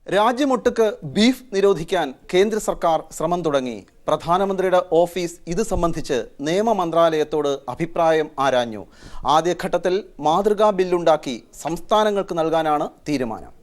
രാജ്യമൊട്ടുക്ക് beef നിരോധിക്കാൻ കേന്ദ്ര സർക്കാർ ശ്രമം തുടങ്ങി. പ്രധാനമന്ത്രിയുടെ ഓഫീസ് ഇത് സംബന്ധിച്ച് നിയമ മന്ത്രാലയത്തോട് അഭിപ്രായം ആരാഞ്ഞു. ആദ്യഘട്ടത്തിൽ മാതൃകാ ബില്ലുണ്ടാക്കി സംസ്ഥാനങ്ങൾക്ക് നൽകാനാണ് തീരുമാനം.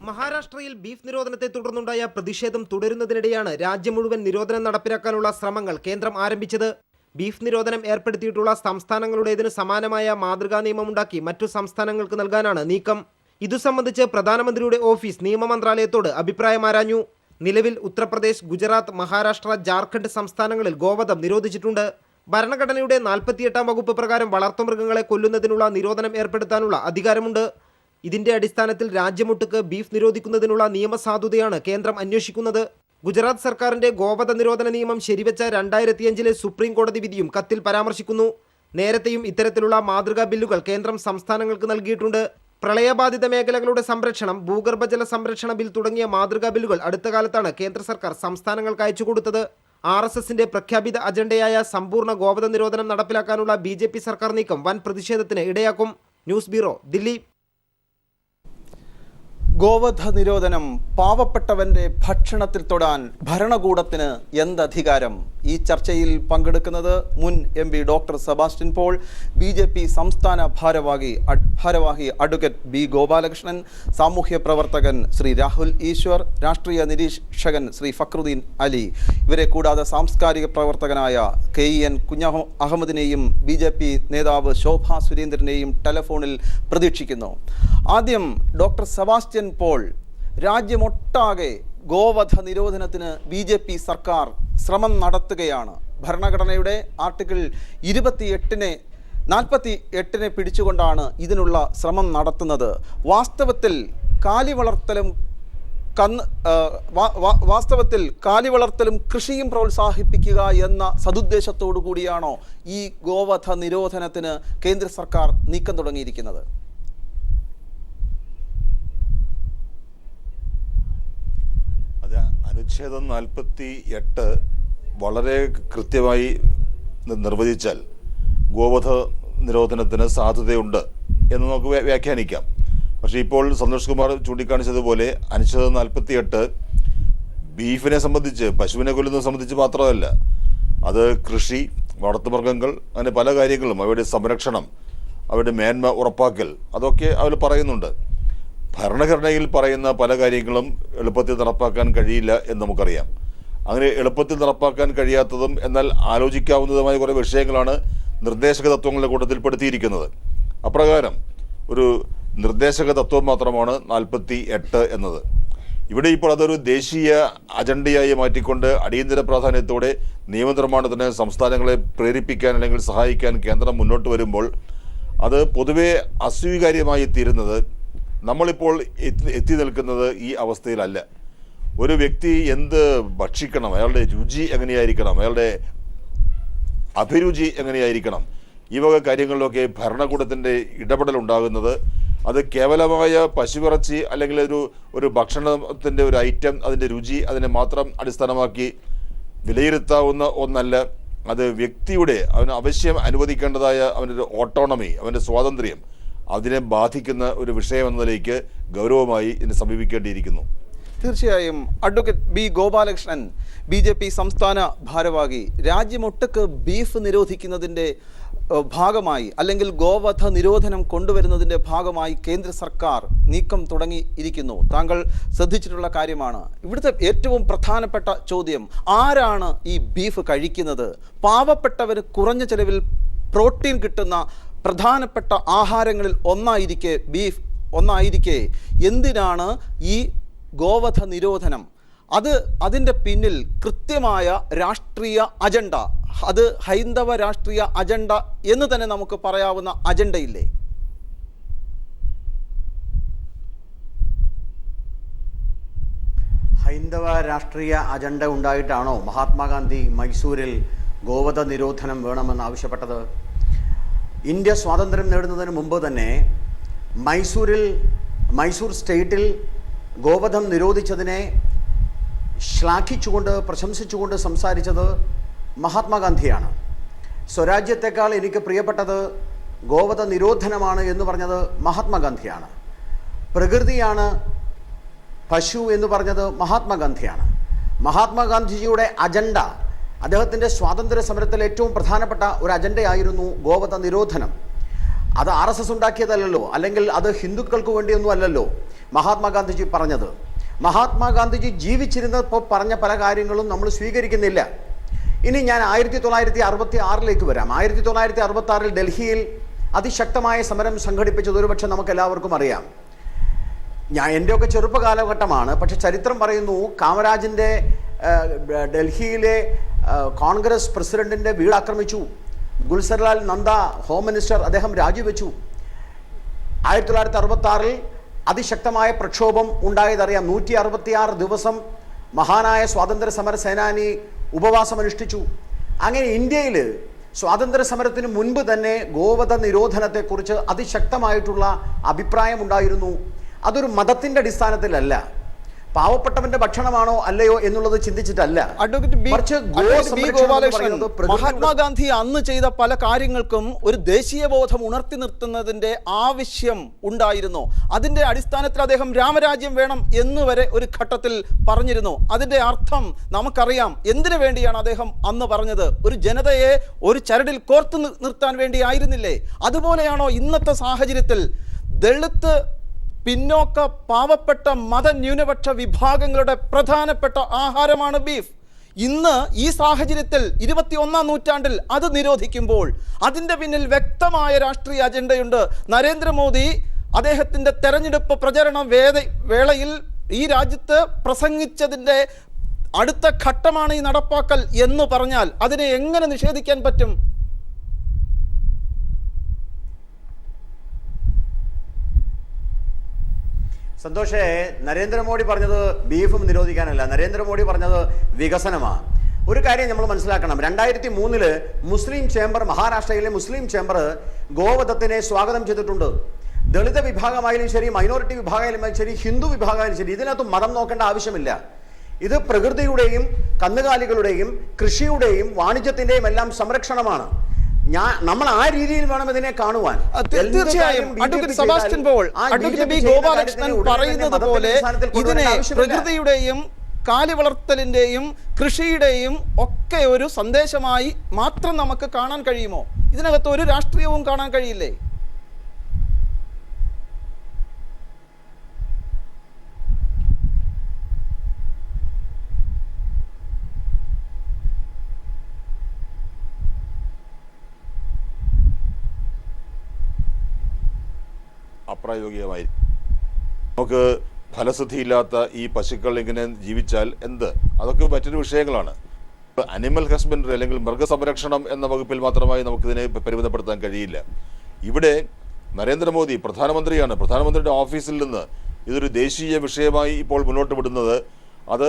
മഹാരാഷ്ട്രയിൽ ബീഫ് നിരോധനത്തെ തുടർന്നുണ്ടായ പ്രതിഷേധം തുടരുന്നതിനിടെയാണ് രാജ്യം മുഴുവൻ നിരോധനം നടപ്പിലാക്കാനുള്ള ശ്രമങ്ങൾ കേന്ദ്രം ആരംഭിച്ചത്. ബീഫ് നിരോധനം ഏർപ്പെടുത്തിയിട്ടുള്ള സംസ്ഥാനങ്ങളുടേതിന് സമാനമായ മാതൃകാ നിയമമുണ്ടാക്കി മറ്റു സംസ്ഥാനങ്ങൾക്ക് നൽകാനാണ് നീക്കം. ഇതു സംബന്ധിച്ച് പ്രധാനമന്ത്രിയുടെ ഓഫീസ് നിയമ മന്ത്രാലയത്തോട് അഭിപ്രായം ആരാഞ്ഞു. നിലവിൽ ഉത്തർപ്രദേശ്, ഗുജറാത്ത്, മഹാരാഷ്ട്ര, ജാർഖണ്ഡ് സംസ്ഥാനങ്ങളിൽ ഗോവധം നിരോധിച്ചിട്ടുണ്ട്. ഭരണഘടനയുടെ 48-ാം വകുപ്പ് പ്രകാരം വളർത്തുമൃഗങ്ങളെ കൊല്ലുന്നതിനുള്ള നിരോധനം ഏർപ്പെടുത്താനുള്ള അധികാരമുണ്ട്. ഇതിന്റെ അടിസ്ഥാനത്തിൽ രാജ്യമൊട്ടുക്ക് ബീഫ് നിരോധിക്കുന്നതിനുള്ള നിയമസാധുതയാണ് കേന്ദ്രം അന്വേഷിക്കുന്നത്. ഗുജറാത്ത് സർക്കാരിന്റെ ഗോവധ നിരോധന നിയമം ശരിവെച്ച 2005-ലെ സുപ്രീം കോടതി വിധിയും കത്തിൽ പരാമർശിക്കുന്നു. നേരത്തെയും ഇത്തരത്തിലുള്ള മാതൃകാ ബില്ലുകൾ കേന്ദ്രം സംസ്ഥാനങ്ങൾക്ക് നൽകിയിട്ടുണ്ട്. പ്രളയബാധിത മേഖലകളുടെ സംരക്ഷണം, ഭൂഗർഭജല സംരക്ഷണ ബിൽ തുടങ്ങിയ മാതൃകാ ബില്ലുകൾ അടുത്ത കാലത്താണ് കേന്ദ്ര സർക്കാർ സംസ്ഥാനങ്ങൾക്ക് അയച്ചുകൊടുത്തത്. RSSന്റെ പ്രഖ്യാപിത അജണ്ടയായ സമ്പൂർണ്ണ ഗോവധ നിരോധനം നടപ്പിലാക്കാനുള്ള BJP സർക്കാർ നീക്കം വൻ പ്രതിഷേധത്തിന് ഇടയാക്കും. News bureau, Delhi. ഗോവധ നിരോധനം പാവപ്പെട്ടവന്റെ ഭക്ഷണത്തിൽ തൊടാൻ ഭരണകൂടത്തിന് എന്തധികാരം? ഈ ചർച്ചയിൽ പങ്കെടുക്കുന്നത് മുൻ MP doctor Sebastian Paul, BJP സംസ്ഥാന ഭാരവാഹി അഡ്വക്കേറ്റ് B ഗോപാലകൃഷ്ണൻ, സാമൂഹ്യ പ്രവർത്തകൻ ശ്രീ രാഹുൽ ഈശ്വർ, രാഷ്ട്രീയ നിരീക്ഷകൻ ശ്രീ ഫക്രുദ്ദീൻ അലി. ഇവരെ കൂടാതെ സാംസ്കാരിക പ്രവർത്തകനായ KEN കുഞ്ഞഹമ്മദിനെയും BJP നേതാവ് ശോഭാ സുരേന്ദ്രനെയും ടെലിഫോണിൽ പ്രതീക്ഷിക്കുന്നു. ആദ്യം ഡോക്ടർ സെബാസ്റ്റ്യൻ പോൾ, രാജ്യമൊട്ടാകെ ഗോവധ നിരോധനത്തിന് BJP സർക്കാർ ശ്രമം നടത്തുകയാണ്. ഭരണഘടനയുടെ ആർട്ടിക്കിൾ 48-നെ പിടിച്ചുകൊണ്ടാണ് ഇതിനുള്ള ശ്രമം നടത്തുന്നത്. വാസ്തവത്തിൽ കാലിവളർത്തലും കൃഷിയും പ്രോത്സാഹിപ്പിക്കുക എന്ന സതുദ്ദേശത്തോടു കൂടിയാണോ ഈ ഗോവധ നിരോധനത്തിന് കേന്ദ്ര സർക്കാർ നീക്കം തുടങ്ങിയിരിക്കുന്നത്? അനുച്ഛേദം 48 വളരെ കൃത്യമായി നിർവചിച്ചാൽ ഗോവധ നിരോധനത്തിന് സാധ്യതയുണ്ട് എന്ന് നമുക്ക് വ്യാഖ്യാനിക്കാം. പക്ഷേ ഇപ്പോൾ സന്തോഷ് കുമാർ ചൂണ്ടിക്കാണിച്ചതുപോലെ അനുച്ഛേദം 48 ബീഫിനെ സംബന്ധിച്ച്, പശുവിനെ കൊല്ലുന്നത് സംബന്ധിച്ച് മാത്രമല്ല, അത് കൃഷി, വളർത്തുമൃഗങ്ങൾ, അങ്ങനെ പല കാര്യങ്ങളും, അവയുടെ സംരക്ഷണം, അവരുടെ മേന്മ ഉറപ്പാക്കൽ, അതൊക്കെ അവർ പറയുന്നുണ്ട്. ഭരണഘടനയിൽ പറയുന്ന പല കാര്യങ്ങളും എളുപ്പത്തിൽ നടപ്പാക്കാൻ കഴിയില്ല എന്ന് നമുക്കറിയാം. അങ്ങനെ എളുപ്പത്തിൽ നടപ്പാക്കാൻ കഴിയാത്തതും എന്നാൽ ആലോചിക്കാവുന്നതുമായ കുറേ വിഷയങ്ങളാണ് നിർദ്ദേശക തത്വങ്ങളുടെ കൂട്ടത്തിൽപ്പെടുത്തിയിരിക്കുന്നത്. അപ്രകാരം ഒരു നിർദ്ദേശക തത്വം മാത്രമാണ് 48 എന്നത്. ഇവിടെ ഇപ്പോൾ അതൊരു ദേശീയ അജണ്ടയായി മാറ്റിക്കൊണ്ട് അടിയന്തര പ്രാധാന്യത്തോടെ നിയമനിർമ്മാണത്തിന് സംസ്ഥാനങ്ങളെ പ്രേരിപ്പിക്കാൻ അല്ലെങ്കിൽ സഹായിക്കാൻ കേന്ദ്രം മുന്നോട്ട് വരുമ്പോൾ അത് പൊതുവെ അസ്വീകാര്യമായി തീരുന്നത്, നമ്മളിപ്പോൾ എത്തി നിൽക്കുന്നത് ഈ അവസ്ഥയിലല്ല. ഒരു വ്യക്തി എന്ത് ഭക്ഷിക്കണം, അയാളുടെ രുചി എങ്ങനെയായിരിക്കണം, അയാളുടെ അഭിരുചി എങ്ങനെയായിരിക്കണം, ഈ വക കാര്യങ്ങളിലൊക്കെ ഭരണകൂടത്തിൻ്റെ ഇടപെടലുണ്ടാകുന്നത് അത് കേവലമായ പശുവിറച്ചി അല്ലെങ്കിൽ ഒരു ഭക്ഷണത്തിൻ്റെ ഒരു ഐറ്റം, അതിൻ്റെ രുചി, അതിനെ മാത്രം അടിസ്ഥാനമാക്കി വിലയിരുത്താവുന്ന ഒന്നല്ല. അത് വ്യക്തിയുടെ അവന് അവശ്യം അനുവദിക്കേണ്ടതായ അവൻ്റെ ഓട്ടോണമി, അവൻ്റെ സ്വാതന്ത്ര്യം, അതിനെ ബാധിക്കുന്ന ഒരു വിഷയം എന്നതിലേക്ക് ഗൗരവമായി ഇതിനെ സമീപിക്കേണ്ടിയിരിക്കുന്നു. തീർച്ചയായും. അഡ്വക്കേറ്റ് B ഗോപാലകൃഷ്ണൻ, BJP സംസ്ഥാന ഭാരവാഹി, രാജ്യമൊട്ടുക്ക് ബീഫ് നിരോധിക്കുന്നതിൻ്റെ ഭാഗമായി അല്ലെങ്കിൽ ഗോവധ നിരോധനം കൊണ്ടുവരുന്നതിൻ്റെ ഭാഗമായി കേന്ദ്ര സർക്കാർ നീക്കം തുടങ്ങിയിരിക്കുന്നു. താങ്കൾ ശ്രദ്ധിച്ചിട്ടുള്ള കാര്യമാണ്. ഇവിടുത്തെ ഏറ്റവും പ്രധാനപ്പെട്ട ചോദ്യം, ആരാണ് ഈ ബീഫ് കഴിക്കുന്നത്? പാവപ്പെട്ടവന് കുറഞ്ഞ ചെലവിൽ പ്രോട്ടീൻ കിട്ടുന്ന പ്രധാനപ്പെട്ട ആഹാരങ്ങളിൽ ഒന്നായിരിക്കെ എന്തിനാണ് ഈ ഗോവധ നിരോധനം? അതിൻ്റെ പിന്നിൽ കൃത്യമായ രാഷ്ട്രീയ അജണ്ട, അത് ഹൈന്ദവ രാഷ്ട്രീയ അജണ്ട എന്ന് തന്നെ നമുക്ക് പറയാവുന്ന അജണ്ടയില്ലേ? ഹൈന്ദവ രാഷ്ട്രീയ അജണ്ട ഉണ്ടായിട്ടാണോ മഹാത്മാഗാന്ധി മൈസൂരിൽ ഗോവധ നിരോധനം വേണമെന്ന് ആവശ്യപ്പെട്ടത്? ഇന്ത്യ സ്വാതന്ത്ര്യം നേടുന്നതിന് മുമ്പ് തന്നെ മൈസൂർ സ്റ്റേറ്റിൽ ഗോവധം നിരോധിച്ചതിനെ ശ്ലാഘിച്ചുകൊണ്ട്, പ്രശംസിച്ചുകൊണ്ട് സംസാരിച്ചത് മഹാത്മാഗാന്ധിയാണ്. സ്വരാജ്യത്തെക്കാൾ എനിക്ക് പ്രിയപ്പെട്ടത് ഗോവധ നിരോധനമാണ് എന്ന് പറഞ്ഞത് മഹാത്മാഗാന്ധിയാണ്. പ്രകൃതിയാണ് പശു എന്ന് പറഞ്ഞത് മഹാത്മാഗാന്ധിയാണ്. മഹാത്മാഗാന്ധിജിയുടെ അജണ്ട, അദ്ദേഹത്തിൻ്റെ സ്വാതന്ത്ര്യ സമരത്തിൽ ഏറ്റവും പ്രധാനപ്പെട്ട ഒരു അജണ്ടയായിരുന്നു ഗോവധ നിരോധനം. അത് RSS ഉണ്ടാക്കിയതല്ലല്ലോ, അല്ലെങ്കിൽ അത് ഹിന്ദുക്കൾക്ക് വേണ്ടിയൊന്നും അല്ലല്ലോ മഹാത്മാഗാന്ധിജി പറഞ്ഞത്. മഹാത്മാഗാന്ധിജി ജീവിച്ചിരുന്നപ്പോൾ പറഞ്ഞ പല കാര്യങ്ങളും നമ്മൾ സ്വീകരിക്കുന്നില്ല. ഇനി ഞാൻ 1966 വരാം. 1966 ഡൽഹിയിൽ അതിശക്തമായ സമരം സംഘടിപ്പിച്ചത് ഒരുപക്ഷെ നമുക്ക് എല്ലാവർക്കും അറിയാം. എൻ്റെയൊക്കെ ചെറുപ്പ കാലഘട്ടമാണ്. പക്ഷെ ചരിത്രം പറയുന്നു, കാമരാജിൻ്റെ ഡൽഹിയിലെ കോൺഗ്രസ് പ്രസിഡന്റിൻ്റെ വീട് ആക്രമിച്ചു. ഗുൽസർലാൽ നന്ദ ഹോം മിനിസ്റ്റർ, അദ്ദേഹം രാജിവെച്ചു. 1966 അതിശക്തമായ പ്രക്ഷോഭം ഉണ്ടായതറിയാം. 166 ദിവസം മഹാനായ സ്വാതന്ത്ര്യ സമര സേനാനി ഉപവാസം അനുഷ്ഠിച്ചു. അങ്ങനെ ഇന്ത്യയിൽ സ്വാതന്ത്ര്യ സമരത്തിന് മുൻപ് തന്നെ ഗോവധ നിരോധനത്തെക്കുറിച്ച് അതിശക്തമായിട്ടുള്ള അഭിപ്രായം ഉണ്ടായിരുന്നു. അതൊരു മതത്തിൻ്റെ അടിസ്ഥാനത്തിലല്ല, പാവപ്പെട്ടവന്റെ ഭക്ഷണമാണോ അല്ലയോ എന്നുള്ളത് ചിന്തിച്ചിട്ടല്ല. മഹാത്മാഗാന്ധി അന്ന് ചെയ്ത പല കാര്യങ്ങൾക്കും ഒരു ദേശീയ ബോധം ഉണർത്തി നിർത്തുന്നതിന്റെ ആവശ്യം ഉണ്ടായിരുന്നു. അതിന്റെ അടിസ്ഥാനത്തിൽ അദ്ദേഹം രാമരാജ്യം വേണം എന്ന് വരെ ഒരു ഘട്ടത്തിൽ പറഞ്ഞിരുന്നു. അതിന്റെ അർത്ഥം നമുക്കറിയാം. എന്തിനു വേണ്ടിയാണ് അദ്ദേഹം അന്ന് പറഞ്ഞത്? ഒരു ജനതയെ ഒരു ചരടിൽ കോർത്തു നിർത്താൻ വേണ്ടി ആയിരുന്നില്ലേ? അതുപോലെയാണോ ഇന്നത്തെ സാഹചര്യത്തിൽ ദളിത്, പിന്നോക്ക, പാവപ്പെട്ട മതന്യൂനപക്ഷ വിഭാഗങ്ങളുടെ പ്രധാനപ്പെട്ട ആഹാരമാണ് ബീഫ്. ഇന്ന് ഈ സാഹചര്യത്തിൽ 21ാം നൂറ്റാണ്ടിൽ അത് നിരോധിക്കുമ്പോൾ അതിൻ്റെ പിന്നിൽ വ്യക്തമായ രാഷ്ട്രീയ അജണ്ടയുണ്ട്. നരേന്ദ്രമോദി അദ്ദേഹത്തിൻ്റെ തെരഞ്ഞെടുപ്പ് പ്രചരണ വേളയിൽ ഈ രാജ്യത്ത് പ്രസംഗിച്ചതിൻ്റെ അടുത്ത ഘട്ടമാണ് ഈ നടപ്പാക്കൽ എന്ന് പറഞ്ഞാൽ അതിനെ എങ്ങനെ നിഷേധിക്കാൻ പറ്റും? സന്തോഷേ, നരേന്ദ്രമോദി പറഞ്ഞത് ബീഫും നിരോധിക്കാനല്ല, നരേന്ദ്രമോദി പറഞ്ഞത് വികസനമാണ്. ഒരു കാര്യം നമ്മൾ മനസ്സിലാക്കണം. 2003 മുസ്ലിം ചേംബർ, മഹാരാഷ്ട്രയിലെ മുസ്ലിം ചേംബർ ഗോവധത്തിനെ സ്വാഗതം ചെയ്തിട്ടുണ്ട്. ദളിത് വിഭാഗമായാലും ശരി, മൈനോറിറ്റി വിഭാഗമായാലും ശരി, ഹിന്ദു വിഭാഗമായാലും ശരി, ഇതിനകത്ത് മതം നോക്കേണ്ട ആവശ്യമില്ല. ഇത് പ്രകൃതിയുടെയും കന്നുകാലികളുടെയും കൃഷിയുടെയും വാണിജ്യത്തിന്റെയും എല്ലാം സംരക്ഷണമാണ്. നമ്മൾ ആ രീതിയിൽ വേണം ഇതിനെ കാണുവാൻ. തീർച്ചയായും സെബാസ്റ്റ്യൻ പോൾ, ഗോപാലകൃഷ്ണൻ പറയുന്നത് പോലെ ഇതിനെ പ്രകൃതിയുടെയും കാലി വളർത്തലിന്റെയും കൃഷിയുടെയും ഒക്കെ ഒരു സന്ദേശമായി മാത്രം നമുക്ക് കാണാൻ കഴിയുമോ? ഇതിനകത്ത് ഒരു രാഷ്ട്രീയവും കാണാൻ കഴിയില്ലേ? അപ്രായോഗികമായി നമുക്ക് ഫലസിദ്ധിയില്ലാത്ത ഈ പശുക്കൾ ഇങ്ങനെ ജീവിച്ചാൽ എന്ത്? അതൊക്കെ മറ്റൊരു വിഷയങ്ങളാണ്. അനിമൽ ഹസ്ബൻഡറി അല്ലെങ്കിൽ മൃഗസംരക്ഷണം എന്ന വകുപ്പിൽ മാത്രമായി നമുക്കിതിനെ പരിമിതപ്പെടുത്താൻ കഴിയില്ല. ഇവിടെ നരേന്ദ്രമോദി പ്രധാനമന്ത്രിയാണ്. പ്രധാനമന്ത്രിയുടെ ഓഫീസിൽ നിന്ന് ഇതൊരു ദേശീയ വിഷയമായി ഇപ്പോൾ മുന്നോട്ട് വിടുന്നത് അത്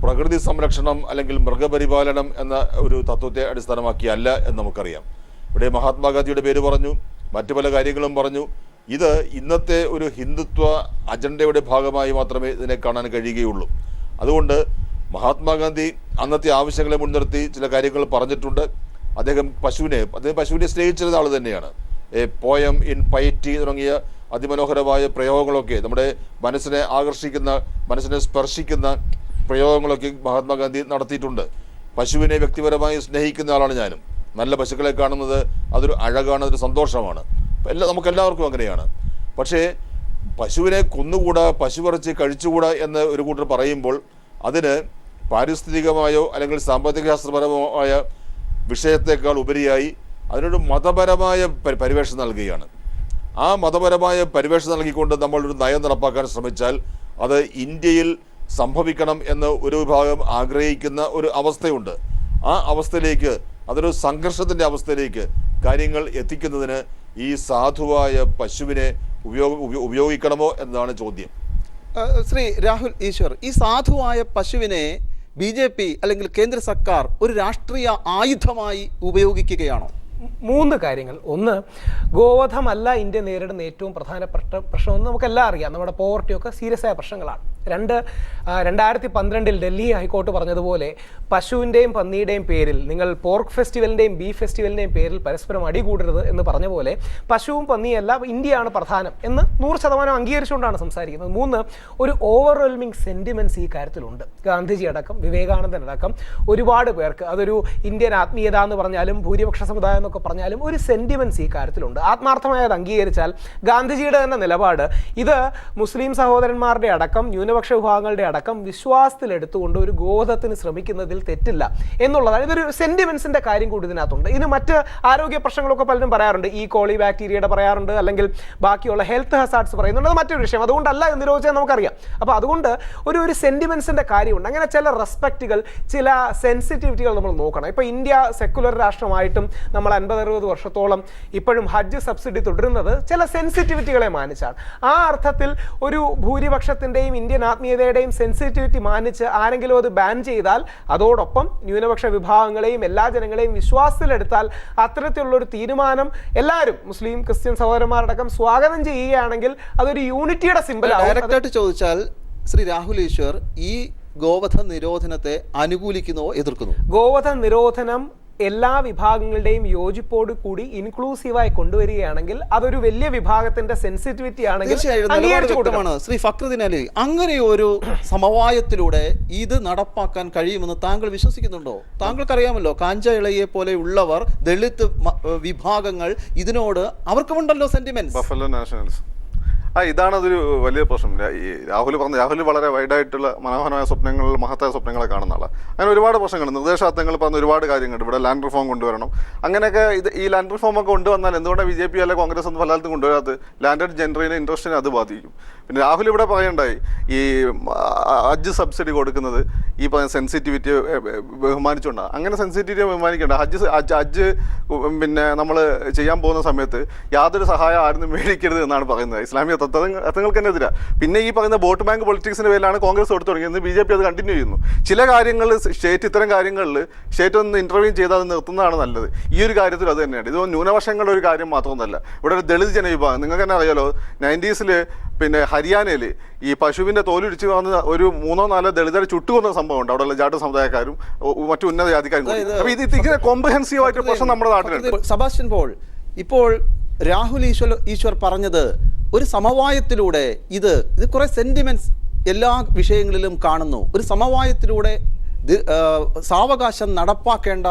പ്രകൃതി സംരക്ഷണം അല്ലെങ്കിൽ മൃഗപരിപാലനം എന്ന ഒരു തത്വത്തെ അടിസ്ഥാനമാക്കിയല്ല എന്ന് നമുക്കറിയാം. ഇവിടെ മഹാത്മാഗാന്ധിയുടെ പേര് പറഞ്ഞു, മറ്റു പല കാര്യങ്ങളും പറഞ്ഞു. ഇത് ഇന്നത്തെ ഒരു ഹിന്ദുത്വ അജണ്ടയുടെ ഭാഗമായി മാത്രമേ ഇതിനെ കാണാൻ കഴിയുകയുള്ളൂ. അതുകൊണ്ട് മഹാത്മാഗാന്ധി അന്നത്തെ ആവശ്യങ്ങളെ മുൻനിർത്തി ചില കാര്യങ്ങൾ പറഞ്ഞിട്ടുണ്ട്. അദ്ദേഹം പശുവിനെ സ്നേഹിച്ചിരുന്ന ആൾ തന്നെയാണ്. എ പോയം ഇൻ പൈറ്റി തുടങ്ങിയ അതിമനോഹരമായ പ്രയോഗങ്ങളൊക്കെ, നമ്മുടെ മനസ്സിനെ ആകർഷിക്കുന്ന, മനസ്സിനെ സ്പർശിക്കുന്ന പ്രയോഗങ്ങളൊക്കെ മഹാത്മാഗാന്ധി നടത്തിയിട്ടുണ്ട്. പശുവിനെ വ്യക്തിപരമായി സ്നേഹിക്കുന്ന ആളാണ് ഞാനും. നല്ല പശുക്കളെ കാണുന്നത് അതൊരു അഴകാണ്, അതൊരു സന്തോഷമാണ്. നമുക്കെല്ലാവർക്കും അങ്ങനെയാണ്. പക്ഷേ പശുവിനെ കൊന്നുകൂടാ, പശുവിറച്ചി കഴിച്ചുകൂടാ എന്ന് ഒരു കൂട്ടർ പറയുമ്പോൾ അതിന് പാരിസ്ഥിതികമായോ അല്ലെങ്കിൽ സാമ്പത്തിക ശാസ്ത്രപരമായ വിഷയത്തെക്കാൾ ഉപരിയായി അതിനൊരു മതപരമായ പരിവേഷം നൽകുകയാണ്. ആ മതപരമായ പരിവേഷം നൽകിക്കൊണ്ട് നമ്മളൊരു നയം നടപ്പാക്കാൻ ശ്രമിച്ചാൽ അത് ഇന്ത്യയിൽ സംഭവിക്കണം എന്ന് ഒരു വിഭാഗം ആഗ്രഹിക്കുന്ന ഒരു അവസ്ഥയുണ്ട്. ആ അവസ്ഥയിലേക്ക്, അതൊരു സംഘർഷത്തിൻ്റെ അവസ്ഥയിലേക്ക് കാര്യങ്ങൾ എത്തിക്കുന്നതിന് ഈ സാധുവായ പശുവിനെ ഉപയോഗിക്കണമോ എന്നതാണ് ചോദ്യം. ശ്രീ രാഹുൽ ഈശ്വർ, ഈ സാധുവായ പശുവിനെ BJP അല്ലെങ്കിൽ കേന്ദ്ര സർക്കാർ ഒരു രാഷ്ട്രീയ ആയുധമായി ഉപയോഗിക്കുകയാണോ? 3 കാര്യങ്ങൾ. ഒന്ന്, ഗോവധമല്ല ഇന്ത്യ നേരിടുന്ന ഏറ്റവും പ്രധാനപ്പെട്ട പ്രശ്നമെന്ന് നമുക്കെല്ലാം അറിയാം. നമ്മുടെ പോവർട്ടിയൊക്കെ സീരിയസ് ആയ പ്രശ്നങ്ങളാണ്. 2012 ഡൽഹി ഹൈക്കോർട്ട് പറഞ്ഞതുപോലെ പശുവിൻ്റെയും പന്നിയുടെയും പേരിൽ നിങ്ങൾ പോർക്ക് ഫെസ്റ്റിവലിൻ്റെയും ബീഫ് ഫെസ്റ്റിവലിൻ്റെയും പേരിൽ പരസ്പരം അടികൂടരുത് എന്ന് പറഞ്ഞ പോലെ പശുവും പന്നിയല്ല ഇന്ത്യയാണ് പ്രധാനം എന്ന് 100% അംഗീകരിച്ചുകൊണ്ടാണ് സംസാരിക്കുന്നത്. 3, ഒരു ഓവർവെൽമിംഗ് സെൻറ്റിമെൻറ്റ്സ് ഈ കാര്യത്തിലുണ്ട്. ഗാന്ധിജി അടക്കം വിവേകാനന്ദൻ അടക്കം ഒരുപാട് പേർക്ക് അതൊരു ഇന്ത്യൻ ആത്മീയത എന്ന് പറഞ്ഞാലും ഭൂരിപക്ഷ സമുദായം എന്നൊക്കെ പറഞ്ഞാലും ഒരു സെൻറ്റിമെൻറ്റ്സ് ഈ കാര്യത്തിലുണ്ട്. ആത്മാർത്ഥമായി അത് അംഗീകരിച്ചാൽ ഗാന്ധിജിയുടെ തന്നെ നിലപാട് ഇത് മുസ്ലിം സഹോദരന്മാരുടെ അടക്കം ന്യൂനപക്ഷ വിഭാഗങ്ങളുടെ അടക്കം വിശ്വാസത്തിലെടുത്തുകൊണ്ട് ഒരു ഗോവധത്തിന് ശ്രമിക്കുന്നതിൽ തെറ്റില്ല എന്നുള്ളതാണ്. ഇതൊരു സെന്റിമെന്റ്സിന്റെ കാര്യം കൂടി ഇതിനകത്തുണ്ട്. ഇതിന് മറ്റ് ആരോഗ്യ പ്രശ്നങ്ങളൊക്കെ പലരും പറയാറുണ്ട്, ഈ കോളി ബാക്ടീരിയയുടെ പറയാറുണ്ട്, അല്ലെങ്കിൽ ബാക്കിയുള്ള ഹെൽത്ത് ഹസാർഡ്സ് പറയുന്നുണ്ട്. അത് മറ്റൊരു വിഷയം, അതുകൊണ്ടല്ല നിരോധിച്ചാൽ നമുക്കറിയാം. അപ്പോൾ അതുകൊണ്ട് ഒരു സെന്റിമെന്റ്സിന്റെ കാര്യമുണ്ട്. അങ്ങനെ ചില റെസ്പെക്റ്റുകൾ, ചില സെൻസിറ്റിവിറ്റികൾ നമ്മൾ നോക്കണം. ഇപ്പോൾ ഇന്ത്യ സെക്കുലർ രാഷ്ട്രമായിട്ടും നമ്മൾ 50-60 വർഷത്തോളം ഇപ്പോഴും ഹജ്ജ് സബ്സിഡി തുടരുന്നത് ചില സെൻസിറ്റിവിറ്റികളെ മാനിച്ചാണ്. ആ അർത്ഥത്തിൽ ഒരു ഭൂരിപക്ഷത്തിൻ്റെയും ഇന്ത്യൻ ആത്മീയതയുടെയും സെൻസിറ്റിവിറ്റി മാനിച്ച് ആരെങ്കിലും അത് ബാൻ ചെയ്താൽ അതോടൊപ്പം ന്യൂനപക്ഷ വിഭാഗങ്ങളെയും എല്ലാ ജനങ്ങളെയും വിശ്വാസത്തിലെടുത്താൽ അത്തരത്തിലുള്ളൊരു തീരുമാനം എല്ലാവരും മുസ്ലിം ക്രിസ്ത്യൻ സഹോദരന്മാരടക്കം സ്വാഗതം ചെയ്യുകയാണെങ്കിൽ അതൊരു യൂണിറ്റിയുടെ സിംബലാവും. ഡയറക്റ്റായിട്ട് ചോദിച്ചാൽ ശ്രീ രാഹുൽ ഈശ്വർ ഈ ഗോവധ നിരോധനത്തെ അനുകൂലിക്കുന്നോ എതിർക്കുന്നു? ഗോവധ നിരോധനം എല്ലാ വിഭാഗങ്ങളുടെയും യോജിപ്പോട് കൂടി ഇൻക്ലൂസീവായി കൊണ്ടുവരികയാണെങ്കിൽ അതൊരു വലിയ വിഭാഗത്തിന്റെ സെൻസിറ്റിവിറ്റി ആണെങ്കിൽ ശ്രീ ഫക്രുദ്ദീൻ അലി, അങ്ങനെ ഒരു സമവായത്തിലൂടെ ഇത് നടപ്പാക്കാൻ കഴിയുമെന്ന് താങ്കൾ വിശ്വസിക്കുന്നുണ്ടോ? താങ്കൾക്കറിയാമല്ലോ, കാഞ്ച ഇളയെ പോലെയുള്ളവർ, ദളിത് വിഭാഗങ്ങൾ, ഇതിനോട് അവർക്കുമുണ്ടല്ലോ സെന്റിമെന്റ്സ്. Buffalo Nationals. ഇതാണ് അതൊരു വലിയ പ്രശ്നം. ഈ രാഹുൽ വളരെ വൈഡായിട്ടുള്ള മനോഹരമായ സ്വപ്നങ്ങൾ, മഹത്തായ സ്വപ്നങ്ങളെ കാണുന്ന ആളാണ്. അങ്ങനെ ഒരുപാട് പ്രശ്നങ്ങൾ, നിർദ്ദേശാർത്ഥങ്ങൾ പറഞ്ഞ ഒരുപാട് കാര്യങ്ങളുണ്ട്. ഇവിടെ ലാൻഡ് റിഫോം കൊണ്ടുവരണം, അങ്ങനെയൊക്കെ. ഈ ലാൻഡ് റിഫോം ഒക്കെ കൊണ്ടുവന്നാൽ എന്തുകൊണ്ടാണ് BJP അല്ലെങ്കിൽ കോൺഗ്രസ് ഒന്നും പലയിടത്തും കൊണ്ടുവരാത്തത്? ലാൻഡഡ് ജനറലിനെ ഇൻട്രസ്റ്റിനെ അത് ബാധിക്കും. പിന്നെ രാഹുൽ ഇവിടെ പറയണ്ടായി, ഈ ഹജ്ജ് സബ്സിഡി കൊടുക്കുന്നത് ഈ പറയുന്ന സെൻസിറ്റിവിറ്റിയെ ബഹുമാനിച്ചുകൊണ്ടാണ്. അങ്ങനെ സെൻസിറ്റിവിറ്റിയെ ബഹുമാനിക്കേണ്ട. ഹജ്ജ് പിന്നെ നമ്മൾ ചെയ്യാൻ പോകുന്ന സമയത്ത് യാതൊരു സഹായം ആരും മേടിക്കരുത് എന്നാണ് പറയുന്നത്. ഇസ്ലാമിക തത്വങ്ങൾക്ക് തന്നെ എതിരാ. പിന്നെ ഈ പറയുന്ന വോട്ട് ബാങ്ക് പൊളിറ്റിക്സിന്റെ പേരിലാണ് കോൺഗ്രസ് കൊടുത്തു തുടങ്ങിയത്. BJP അത് കണ്ടിന്യൂ ചെയ്യുന്നു. ചില കാര്യങ്ങളിൽ സ്റ്റേറ്റ് ഇത്തരം കാര്യങ്ങളിൽ സ്റ്റേറ്റ് ഒന്ന് ഇന്റർവ്യൂ ചെയ്ത് അത് നിർത്തുന്നതാണ് നല്ലത്. ഈ ഒരു കാര്യത്തിൽ അത് തന്നെയാണ്. ഇത് ന്യൂനപക്ഷങ്ങളുടെ ഒരു കാര്യം മാത്രമൊന്നല്ല. ഇവിടെ ഒരു ദളിത് ജനവിഭാഗം, നിങ്ങൾക്ക് തന്നെ അറിയാലോ, 90s പിന്നെ ഹരിയാനയിൽ ഈ പശുവിന്റെ തോലിടിച്ച് വന്ന് ഒരു 3-4 ദളിതരെ ചുട്ടുകൊന്ന സംഭവം ഉണ്ട്. അവിടെയുള്ള ജാട്ട് സമുദായക്കാരും മറ്റു ഉന്നത ജാതിക്കാരും. അപ്പൊ ഇത് ഇങ്ങനെ കോംപ്രഹെൻസീവ് ആയിട്ട് പ്രശ്നം നമ്മുടെ നാട്ടിലുണ്ട്. സെബാസ്റ്റ്യൻ പോൾ, ഇപ്പോൾ രാഹുൽ ഈശ്വർ പറഞ്ഞത് ഒരു സമവായത്തിലൂടെ ഇത് കുറെ സെന്റിമെന്റ്സ് എല്ലാ വിഷയങ്ങളിലും കാണുന്നു. ഒരു സമവായത്തിലൂടെ സാവകാശം നടപ്പാക്കേണ്ട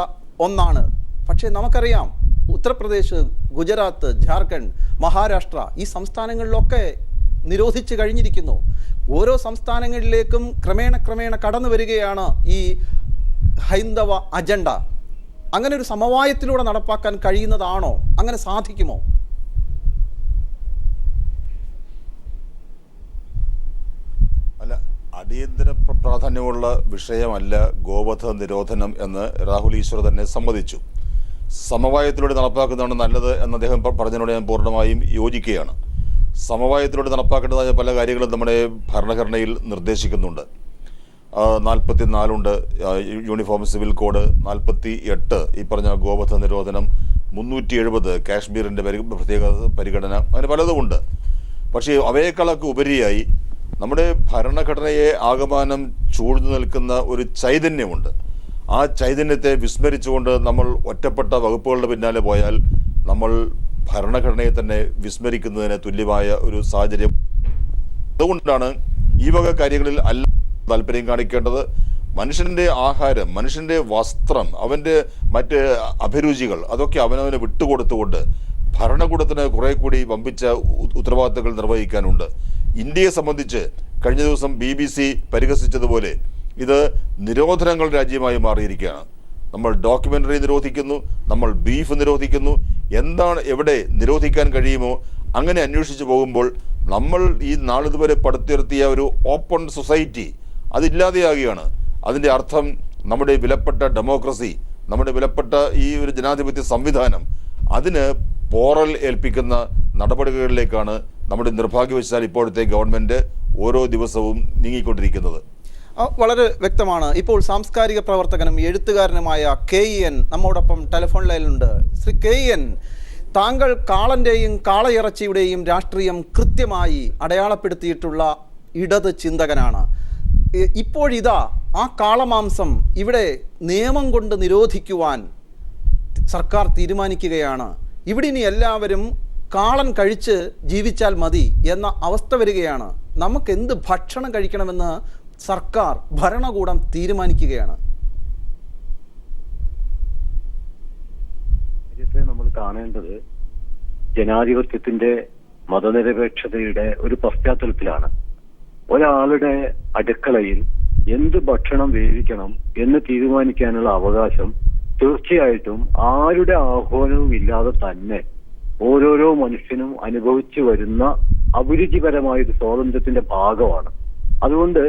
ഒന്നാണ്. പക്ഷേ നമുക്കറിയാം, ഉത്തർപ്രദേശ്, ഗുജറാത്ത്, ജാർഖണ്ഡ്, മഹാരാഷ്ട്ര ഈ സംസ്ഥാനങ്ങളിലൊക്കെ നിരോധിച്ചു കഴിഞ്ഞിരിക്കുന്നു. ഓരോ സംസ്ഥാനങ്ങളിലേക്കും ക്രമേണ കടന്നു വരികയാണ് ഈ ഹൈന്ദവ അജണ്ട. അങ്ങനെ ഒരു സമവായത്തിലൂടെ നടപ്പാക്കാൻ കഴിയുന്നതാണോ? അങ്ങനെ സാധിക്കുമോ? അല്ല, അടിയന്തര പ്രാധാന്യമുള്ള വിഷയമല്ല ഗോവധ നിരോധനം എന്ന് രാഹുൽ ഈശ്വർ തന്നെ സമ്മതിച്ചു. സമവായത്തിലൂടെ നടപ്പാക്കുന്നതാണ് നല്ലത് എന്ന് അദ്ദേഹം പറഞ്ഞതിനോട് ഞാൻ പൂർണ്ണമായും യോജിക്കുകയാണ്. സമവായത്തിലൂടെ നടപ്പാക്കേണ്ടതായ പല കാര്യങ്ങളും നമ്മുടെ ഭരണഘടനയിൽ നിർദ്ദേശിക്കുന്നുണ്ട്. 44 യൂണിഫോം സിവിൽ കോഡ്, 48 ഈ പറഞ്ഞ ഗോവധ നിരോധനം, 370 കാശ്മീരിൻ്റെ പ്രത്യേക പരിഗണന, അങ്ങനെ പലതുമുണ്ട്. പക്ഷേ അവയേക്കാളൊക്കെ ഉപരിയായി നമ്മുടെ ഭരണഘടനയെ ആകമാനം ചൂഴ്ന്നു നിൽക്കുന്ന ഒരു ചൈതന്യമുണ്ട്. ആ ചൈതന്യത്തെ വിസ്മരിച്ചുകൊണ്ട് നമ്മൾ ഒറ്റപ്പെട്ട വകുപ്പുകളുടെ പിന്നാലെ പോയാൽ നമ്മൾ ഭരണഘടനയെ തന്നെ വിസ്മരിക്കുന്നതിന് തുല്യമായ ഒരു സാഹചര്യം. അതുകൊണ്ടാണ് ഈ വക കാര്യങ്ങളിൽ അല്ല താല്പര്യം കാണിക്കേണ്ടത്. മനുഷ്യൻ്റെ ആഹാരം, മനുഷ്യൻ്റെ വസ്ത്രം, അവൻ്റെ മറ്റ് അഭിരുചികൾ, അതൊക്കെ അവനവന് വിട്ടുകൊടുത്തുകൊണ്ട് ഭരണകൂടത്തിന് കുറെ കൂടി വമ്പിച്ച ഉത്തരവാദിത്തങ്ങൾ നിർവഹിക്കാനുണ്ട്. ഇന്ത്യയെ സംബന്ധിച്ച് കഴിഞ്ഞ ദിവസം BBC പരിഹസിച്ചതുപോലെ ഇത് നിരോധനങ്ങളുടെ രാജ്യമായി മാറിയിരിക്കുകയാണ്. നമ്മൾ ഡോക്യുമെൻ്ററി നിരോധിക്കുന്നു, നമ്മൾ ബീഫ് നിരോധിക്കുന്നു, എന്താണ് എവിടെ നിരോധിക്കാൻ കഴിയുമോ അങ്ങനെ അന്വേഷിച്ച് പോകുമ്പോൾ നമ്മൾ ഈ നാളിതുവരെ പടുത്തുയർത്തിയ ഒരു ഓപ്പൺ സൊസൈറ്റി അതില്ലാതെയാകുകയാണ്. അതിൻ്റെ അർത്ഥം നമ്മുടെ വിലപ്പെട്ട ഡെമോക്രസി, നമ്മുടെ വിലപ്പെട്ട ഈ ഒരു ജനാധിപത്യ സംവിധാനം, അതിന് പോറൽ ഏൽപ്പിക്കുന്ന നടപടികളിലേക്കാണ് നമ്മുടെ നിർഭാഗ്യവശാൽ ഇപ്പോഴത്തെ ഗവൺമെൻറ് ഓരോ ദിവസവും നീങ്ങിക്കൊണ്ടിരിക്കുന്നത്. വളരെ വ്യക്തമാണ്. ഇപ്പോൾ സാംസ്കാരിക പ്രവർത്തകനും എഴുത്തുകാരനുമായ KEN നമ്മോടൊപ്പം ടെലിഫോൺ ലൈനിലുണ്ട്. ശ്രീ KEN, താങ്കൾ കാളൻ്റെയും കാളയിറച്ചിയുടെയും രാഷ്ട്രീയം കൃത്യമായി അടയാളപ്പെടുത്തിയിട്ടുള്ള ഇടത് ചിന്തകനാണ്. ഇപ്പോഴിതാ ആ കാളമാംസം ഇവിടെ നിയമം കൊണ്ട് നിരോധിക്കുവാൻ സർക്കാർ തീരുമാനിക്കുകയാണ്. ഇവിടെ ഇനി എല്ലാവരും കാളൻ കഴിച്ച് ജീവിച്ചാൽ മതി എന്ന അവസ്ഥ വരികയാണ്. നമുക്ക് എന്ത് ഭക്ഷണം കഴിക്കണമെന്ന് സർക്കാർ ഭരണകൂടം തീരുമാനിക്കുകയാണ്. നമ്മൾ കാണേണ്ടത് ജനാധിപത്യത്തിന്റെ മതനിരപേക്ഷതയുടെ ഒരു പശ്ചാത്തലത്തിലാണ്. ഒരാളുടെ അടുക്കളയിൽ എന്ത് ഭക്ഷണം വേവിക്കണം എന്ന് തീരുമാനിക്കാനുള്ള അവകാശം തീർച്ചയായിട്ടും ആരുടെ ആഹ്വാനവും ഇല്ലാതെ തന്നെ ഓരോരോ മനുഷ്യനും അനുഭവിച്ചു വരുന്ന അഭിരുചിപരമായ ഒരു സ്വാതന്ത്ര്യത്തിന്റെ ഭാഗമാണ്. അതുകൊണ്ട്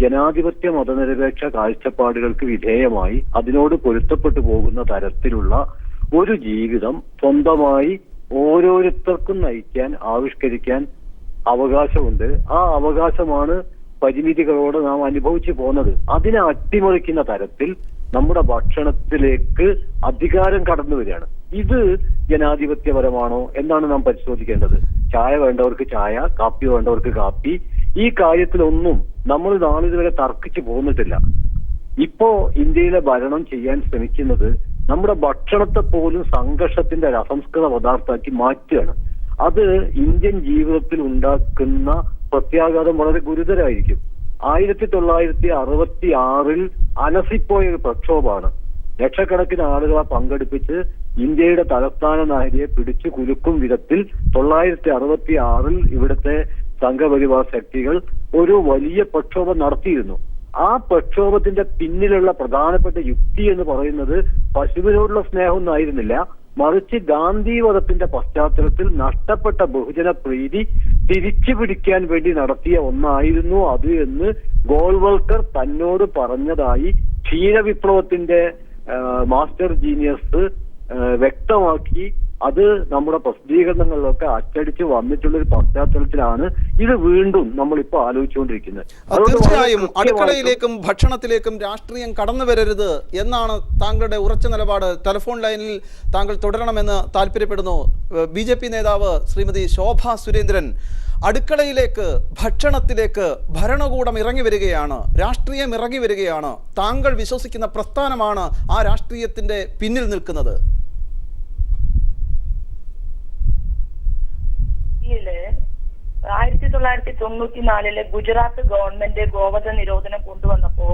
ജനാധിപത്യ മതനിരപേക്ഷ കാഴ്ചപ്പാടുകൾക്ക് വിധേയമായി അതിനോട് പൊരുത്തപ്പെട്ടു പോകുന്ന തരത്തിലുള്ള ഒരു ജീവിതം സ്വന്തമായി ഓരോരുത്തർക്കും നയിക്കാൻ, ആവിഷ്കരിക്കാൻ അവകാശമുണ്ട്. ആ അവകാശമാണ് പരിമിതികളോട് നാം അനുഭവിച്ചു പോകുന്നത്. അതിനെ അട്ടിമറിക്കുന്ന തരത്തിൽ നമ്മുടെ ഭക്ഷണത്തിലേക്ക് അധികാരം കടന്നു വരികയാണ്. ഇത് ജനാധിപത്യപരമാണോ എന്നാണ് നാം പരിശോധിക്കേണ്ടത്. ചായ വേണ്ടവർക്ക് ചായ, കാപ്പി വേണ്ടവർക്ക് കാപ്പി. ഈ കാര്യത്തിലൊന്നും നമ്മൾ നാളിതുവരെ തർക്കിച്ചു പോന്നിട്ടില്ല. ഇപ്പോ ഇന്ത്യയിലെ ഭരണം ചെയ്യാൻ ശ്രമിക്കുന്നത് നമ്മുടെ ഭക്ഷണത്തെ പോലും സംഘർഷത്തിന്റെ ഒരു അസംസ്കൃത പദാർത്ഥമാക്കി മാറ്റുകയാണ്. അത് ഇന്ത്യൻ ജീവിതത്തിൽ ഉണ്ടാക്കുന്ന പ്രത്യാഘാതം വളരെ ഗുരുതരമായിരിക്കും. 1966 അലസിപ്പോയ ഒരു പ്രക്ഷോഭമാണ്. ലക്ഷക്കണക്കിന് ആളുകളെ പങ്കെടുപ്പിച്ച് ഇന്ത്യയുടെ തലസ്ഥാന നഗരിയെ പിടിച്ചു കുലുക്കും വിധത്തിൽ 1966 ഇവിടുത്തെ സംഘപരിവാർ ശക്തികൾ ഒരു വലിയ പ്രക്ഷോഭം നടത്തിയിരുന്നു. ആ പ്രക്ഷോഭത്തിന്റെ പിന്നിലുള്ള പ്രധാനപ്പെട്ട യുക്തി എന്ന് പറയുന്നത് പശുവിനോടുള്ള സ്നേഹമൊന്നും ആയിരുന്നില്ല, മറിച്ച് ഗാന്ധിവധത്തിന്റെ പശ്ചാത്തലത്തിൽ നഷ്ടപ്പെട്ട ബഹുജന പ്രീതി തിരിച്ചു പിടിക്കാൻ വേണ്ടി നടത്തിയ ഒന്നായിരുന്നു അത് എന്ന് ഗോൾവൽക്കർ തന്നോട് പറഞ്ഞതായി ക്ഷീരവിപ്ലവത്തിന്റെ മാസ്റ്റർ ജീനിയസ് വ്യക്തമാക്കി. അത് നമ്മുടെ പ്രസിദ്ധീകരണങ്ങളിലൊക്കെ അച്ചടിച്ച് വന്നിട്ടുള്ള ഒരു പശ്ചാത്തലത്തിലാണ് ഇത് വീണ്ടും നമ്മളിപ്പോൾ ആലോചിച്ചുകൊണ്ടിരിക്കുന്നത്. തീർച്ചയായും അടുക്കളയിലേക്കും ഭക്ഷണത്തിലേക്കും രാഷ്ട്രീയം കടന്നു വരരുത് എന്നാണ് താങ്കളുടെ ഉറച്ച നിലപാട്. ടെലിഫോൺ ലൈനിൽ താങ്കൾ തുടരണമെന്ന് താല്പര്യപ്പെടുന്നു. BJP നേതാവ് ശ്രീമതി ശോഭ സുരേന്ദ്രൻ, അടുക്കളയിലേക്ക് ഭക്ഷണത്തിലേക്ക് ഭരണകൂടം ഇറങ്ങി വരികയാണ്, രാഷ്ട്രീയം ഇറങ്ങി വരികയാണ്. താങ്കൾ വിശ്വസിക്കുന്ന പ്രസ്ഥാനമാണ് ആ രാഷ്ട്രീയത്തിന്റെ പിന്നിൽ നിൽക്കുന്നത്. 1994 ഗുജറാത്ത് ഗവൺമെന്റ് ഗോവധ നിരോധനം കൊണ്ടുവന്നപ്പോ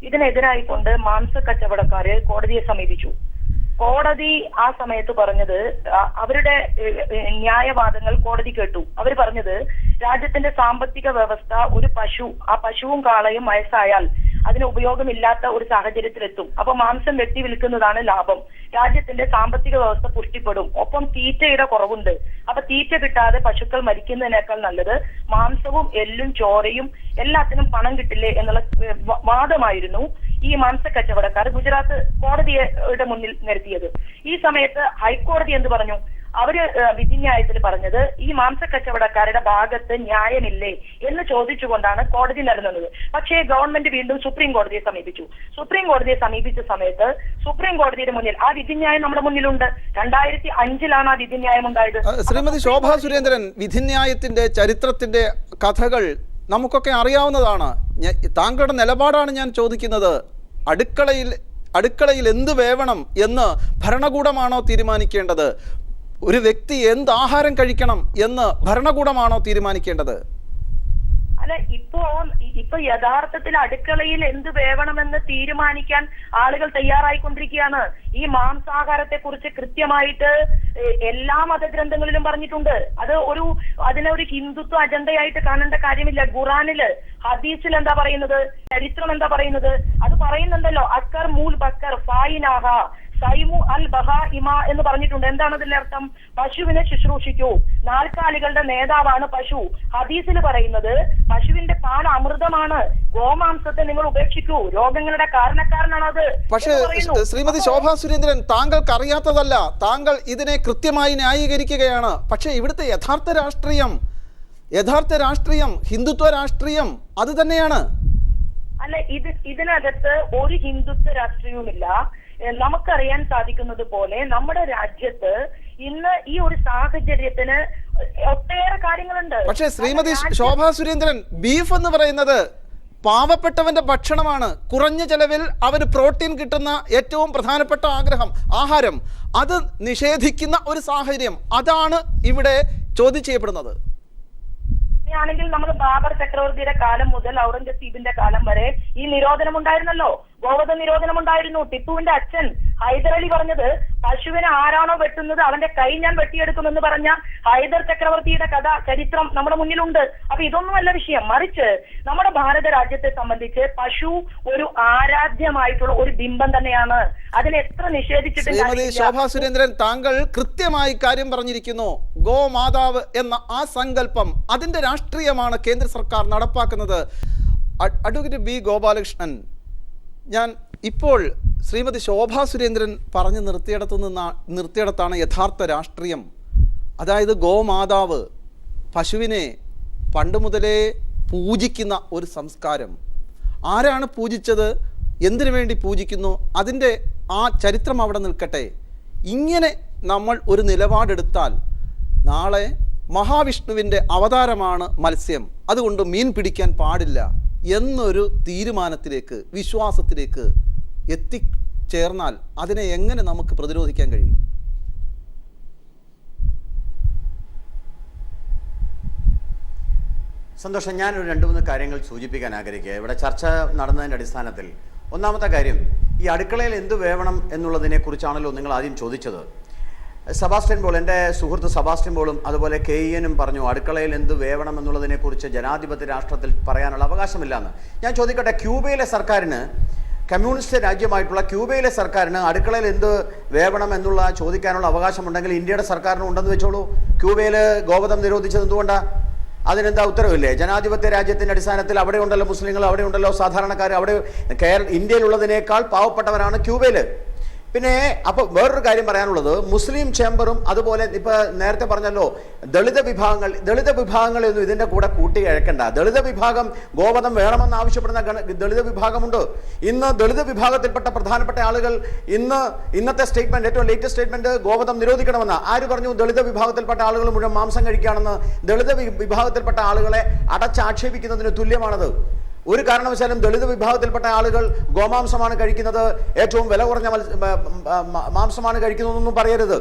ഇതിനെതിരായിക്കൊണ്ട് മാംസ കച്ചവടക്കാര് കോടതിയെ സമീപിച്ചു. കോടതി ആ സമയത്ത് പറഞ്ഞത്, അവരുടെ ന്യായവാദങ്ങൾ കോടതി കേട്ടു. അവർ പറഞ്ഞത് രാജ്യത്തിന്റെ സാമ്പത്തിക വ്യവസ്ഥ ഒരു ആ പശുവും കാളയും വയസ്സായാൽ അതിന് ഉപയോഗമില്ലാത്ത ഒരു സാഹചര്യത്തിലെത്തും. അപ്പൊ മാംസം വെട്ടി വിൽക്കുന്നതാണ് ലാഭം. രാജ്യത്തിന്റെ സാമ്പത്തിക വ്യവസ്ഥ പുഷ്ടിപ്പെടും. ഒപ്പം തീറ്റയുടെ കുറവുണ്ട്. അപ്പൊ തീറ്റ കിട്ടാതെ പശുക്കൾ മരിക്കുന്നതിനേക്കാൾ നല്ലത് മാംസവും എല്ലും ചോരയും എല്ലാത്തിനും പണം കിട്ടില്ലേ എന്നുള്ള വാദമായിരുന്നു ഈ മാംസ കച്ചവടക്കാർ ഗുജറാത്ത് കോടതിയുടെ മുന്നിൽ നിരത്തിയത്. ഈ സമയത്ത് ഹൈക്കോടതി എന്ത് പറഞ്ഞു? അവര് വിധിന്യായത്തിൽ പറഞ്ഞത് ഈ മാംസ കച്ചവടക്കാരുടെ ഭാഗത്ത് ന്യായമില്ലേ എന്ന് ചോദിച്ചുകൊണ്ടാണ് കോടതി നടന്നത്. പക്ഷേ ഗവൺമെന്റ് വീണ്ടും സുപ്രീം കോടതിയെ സമീപിച്ചു. സുപ്രീം കോടതിയെ സമീപിച്ച സമയത്ത് സുപ്രീം കോടതിയുടെ മുന്നിൽ ആ വിധിന്യായം നമ്മുടെ മുന്നിലുണ്ട്. 2005 ആ വിധിന്യായം ഉണ്ടായത്. ശ്രീമതി ശോഭ സുരേന്ദ്രൻ, വിധിന്യായത്തിന്റെ ചരിത്രത്തിന്റെ കഥകൾ നമുക്കൊക്കെ അറിയാവുന്നതാണ്. താങ്കളുടെ നിലപാടാണ് ഞാൻ ചോദിക്കുന്നത്. അടുക്കളയിൽ എന്ത് വേവണം എന്ന് ഭരണകൂടമാണോ തീരുമാനിക്കേണ്ടത്? ഒരു വ്യക്തി എന്ത് ആഹാരം കഴിക്കണം എന്ന് ഭരണകൂടമാണോ തീരുമാനിക്കേണ്ടത്? അല്ല, ഇപ്പൊ യഥാർത്ഥത്തിൽ അടുക്കളയിൽ എന്ത് വേവണമെന്ന് തീരുമാനിക്കാൻ ആളുകൾ തയ്യാറായിക്കൊണ്ടിരിക്കുകയാണ്. ഈ മാംസാഹാരത്തെ കുറിച്ച് കൃത്യമായിട്ട് എല്ലാ മതഗ്രന്ഥങ്ങളിലും പറഞ്ഞിട്ടുണ്ട്. അതിനൊരു ഹിന്ദുത്വ അജണ്ടയായിട്ട് കാണേണ്ട കാര്യമില്ല. ഖുറാനില്, ഹദീസിൽ എന്താ പറയുന്നത്, ചരിത്രം എന്താ പറയുന്നത്, അത് പറയുന്നുണ്ടല്ലോ. അക്കർ മൂൽ ബക്കർ ഫായിനാഹ സൈമു അൽ ബഹാഇമ എന്ന് പറഞ്ഞിട്ടുണ്ട്. എന്താണ് അതിന്റെ അർത്ഥം? പശുവിനെ ശുശ്രൂഷിക്കൂ. നാൽക്കാലികളുടെ നേതാവാണ് പശു. ഹദീസിൽ പറയുന്നത് പശുവിന്റെ പാൽ അമൃതമാണ്. ഗോമാംസത്തെ നിങ്ങൾ ഉപേക്ഷിക്കൂ, രോഗങ്ങളുടെ കാരണക്കാരനാണ് അത്. പക്ഷേ ശ്രീമതി ശോഭ സുരേന്ദ്രൻ, താങ്കൾക്ക് അറിയാത്തതല്ല, താങ്കൾ ഇതിനെ കൃത്യമായി ന്യായീകരിക്കുകയാണ്. പക്ഷേ ഇവിടുത്തെ യഥാർത്ഥ രാഷ്ട്രീയം ഹിന്ദുത്വ രാഷ്ട്രീയം അത് തന്നെയാണ്. അല്ല, ഇതിനകത്ത് ഒരു ഹിന്ദുത്വ രാഷ്ട്രീയവുമില്ല. നമുക്കറിയാൻ സാധിക്കുന്നത് പോലെ നമ്മുടെ രാജ്യത്ത് ഇന്ന് ഈ ഒരു സാഹചര്യത്തിന് ഒട്ടേറെ കാര്യങ്ങളുണ്ട്. പക്ഷേ ശ്രീമതി ശോഭാ സുരേന്ദ്രൻ, ബീഫ് എന്ന് പറയുന്നത് പാവപ്പെട്ടവന്റെ ഭക്ഷണമാണ്. കുറഞ്ഞ ചെലവിൽ അവന് പ്രോട്ടീൻ കിട്ടുന്ന ഏറ്റവും പ്രധാനപ്പെട്ട ആഹാരം, അത് നിഷേധിക്കുന്ന ഒരു സാഹചര്യം, അതാണ് ഇവിടെ ചോദ്യം ചെയ്യപ്പെടുന്നത്. ആണെങ്കിൽ നമ്മൾ ബാബർ ചക്രവർത്തിയുടെ കാലം മുതൽ ഔറംഗസീബിന്റെ കാലം വരെ ഈ നിരോധനം ഉണ്ടായിരുന്നല്ലോ. ഗോവധ നിരോധനം ഉണ്ടായിരുന്നു. ടിപ്പുവിന്റെ അച്ഛൻ ഹൈദർ അലി പറഞ്ഞത് പശുവിനെ ആരാണോ വെട്ടുന്നത് അവന്റെ കൈ ഞാൻ വെട്ടിയെടുക്കുമെന്ന് പറഞ്ഞ ഹൈദർ ചക്രവർത്തിയുടെ ചരിത്രം നമ്മുടെ മുന്നിലുണ്ട്. അപ്പൊ ഇതൊന്നുമല്ല വിഷയം. മറിച്ച് നമ്മുടെ ഭാരത രാജ്യത്തെ സംബന്ധിച്ച് പശു ഒരു ആരാധ്യമായിട്ടുള്ള ഒരു ബിംബം തന്നെയാണ്. അതിനെ എത്ര നിഷേധിച്ചിട്ടും ശ്രീമതി ശോഭാ സുരേന്ദ്രൻ, താങ്കൾ കൃത്യമായി കാര്യം പറഞ്ഞിരിക്കുന്നു. ഗോമാതാവ് എന്ന ആ സങ്കല്പം, അതിന്റെ രാഷ്ട്രീയമാണ് കേന്ദ്ര സർക്കാർ നടപ്പാക്കുന്നത്. അഡ്വക്കേറ്റ് ബി ഗോപാലകൃഷ്ണൻ, ഞാൻ ഇപ്പോൾ ശ്രീമതി ശോഭാ സുരേന്ദ്രൻ പറഞ്ഞു നിർത്തിയിടത്താണ് യഥാർത്ഥ രാഷ്ട്രീയം. അതായത് ഗോമാതാവ്, പശുവിനെ പണ്ട് മുതലേ പൂജിക്കുന്ന ഒരു സംസ്കാരം. ആരാണ് പൂജിച്ചത്, എന്തിനു വേണ്ടി പൂജിക്കുന്നു, അതിൻ്റെ ആ ചരിത്രം അവിടെ നിൽക്കട്ടെ. ഇങ്ങനെ നമ്മൾ ഒരു നിലപാടെടുത്താൽ നാളെ മഹാവിഷ്ണുവിൻ്റെ അവതാരമാണ് മത്സ്യം, അതുകൊണ്ട് മീൻ പിടിക്കാൻ പാടില്ല എന്നൊരു തീരുമാനത്തിലേക്ക്, വിശ്വാസത്തിലേക്ക് എത്തിച്ചേർന്നാൽ അതിനെ എങ്ങനെ നമുക്ക് പ്രതിരോധിക്കാൻ കഴിയും? സന്തോഷം, ഞാനൊരു 2-3 കാര്യങ്ങൾ സൂചിപ്പിക്കാൻ ആഗ്രഹിക്കുക. ഇവിടെ ചർച്ച നടന്നതിൻ്റെ അടിസ്ഥാനത്തിൽ ഒന്നാമത്തെ കാര്യം, ഈ അടുക്കളയിൽ എന്ത് വേവണം എന്നുള്ളതിനെ കുറിച്ചാണല്ലോ നിങ്ങൾ ആദ്യം ചോദിച്ചത്. സെബാസ്റ്റ്യൻ പോൾ, എൻ്റെ സുഹൃത്ത് സെബാസ്റ്റ്യൻ പോളും അതുപോലെ KEN പറഞ്ഞു അടുക്കളയിൽ എന്ത് വേവണം എന്നുള്ളതിനെക്കുറിച്ച് ജനാധിപത്യ രാഷ്ട്രത്തിൽ പറയാനുള്ള അവകാശമില്ലാന്ന്. ഞാൻ ചോദിക്കട്ടെ, ക്യൂബയിലെ സർക്കാരിന്, കമ്മ്യൂണിസ്റ്റ് രാജ്യമായിട്ടുള്ള ക്യൂബയിലെ സർക്കാരിന് അടുക്കളയിൽ എന്ത് വേവണം എന്നുള്ള ചോദിക്കാനുള്ള അവകാശമുണ്ടെങ്കിൽ ഇന്ത്യയുടെ സർക്കാരിനും ഉണ്ടെന്ന് വെച്ചോളൂ. ക്യൂബയിൽ ഗോവധം നിരോധിച്ചത് എന്തുകൊണ്ടാണ്? അതിനെന്താ ഉത്തരവില്ലേ? ജനാധിപത്യ രാജ്യത്തിൻ്റെ അടിസ്ഥാനത്തിൽ അവിടെ ഉണ്ടല്ലോ മുസ്ലിങ്ങൾ, അവിടെ ഉണ്ടല്ലോ സാധാരണക്കാർ, അവിടെ ഇന്ത്യയിലുള്ളതിനേക്കാൾ പാവപ്പെട്ടവരാണ് ക്യൂബയിൽ. പിന്നെ അപ്പോൾ വേറൊരു കാര്യം പറയാനുള്ളത്, മുസ്ലിം ചേംബറും അതുപോലെ ഇപ്പോൾ നേരത്തെ പറഞ്ഞല്ലോ ദളിത് വിഭാഗങ്ങളൊന്നും ഇതിൻ്റെ കൂടെ കൂട്ടി ഇഴക്കണ്ട. ദളിത് വിഭാഗം ഗോവധം വേണമെന്ന് ആവശ്യപ്പെടുന്ന ദളിത് വിഭാഗമുണ്ട്. ഇന്ന് ദളിത് വിഭാഗത്തിൽപ്പെട്ട പ്രധാനപ്പെട്ട ആളുകൾ ഇന്നത്തെ സ്റ്റേറ്റ്മെന്റ്, ഏറ്റവും ലേറ്റസ്റ്റ് സ്റ്റേറ്റ്മെന്റ്, ഗോവധം നിരോധിക്കണമെന്ന്. ആര് പറഞ്ഞു? ദളിത് വിഭാഗത്തിൽപ്പെട്ട ആളുകൾ മുഴുവൻ മാംസം കഴിക്കുകയാണെന്ന്. ദളിത് വിഭാഗത്തിൽപ്പെട്ട ആളുകളെ അടച്ചാക്ഷേപിക്കുന്നതിന് തുല്യമാണത്. ഒരു കാരണവശാലും ദളിത് വിഭാഗത്തിൽപ്പെട്ട ആളുകൾ ഗോമാംസമാണ് കഴിക്കുന്നത്, ഏറ്റവും വില കുറഞ്ഞ മാംസമാണ് കഴിക്കുന്നതെന്നൊന്നും പറയരുത്.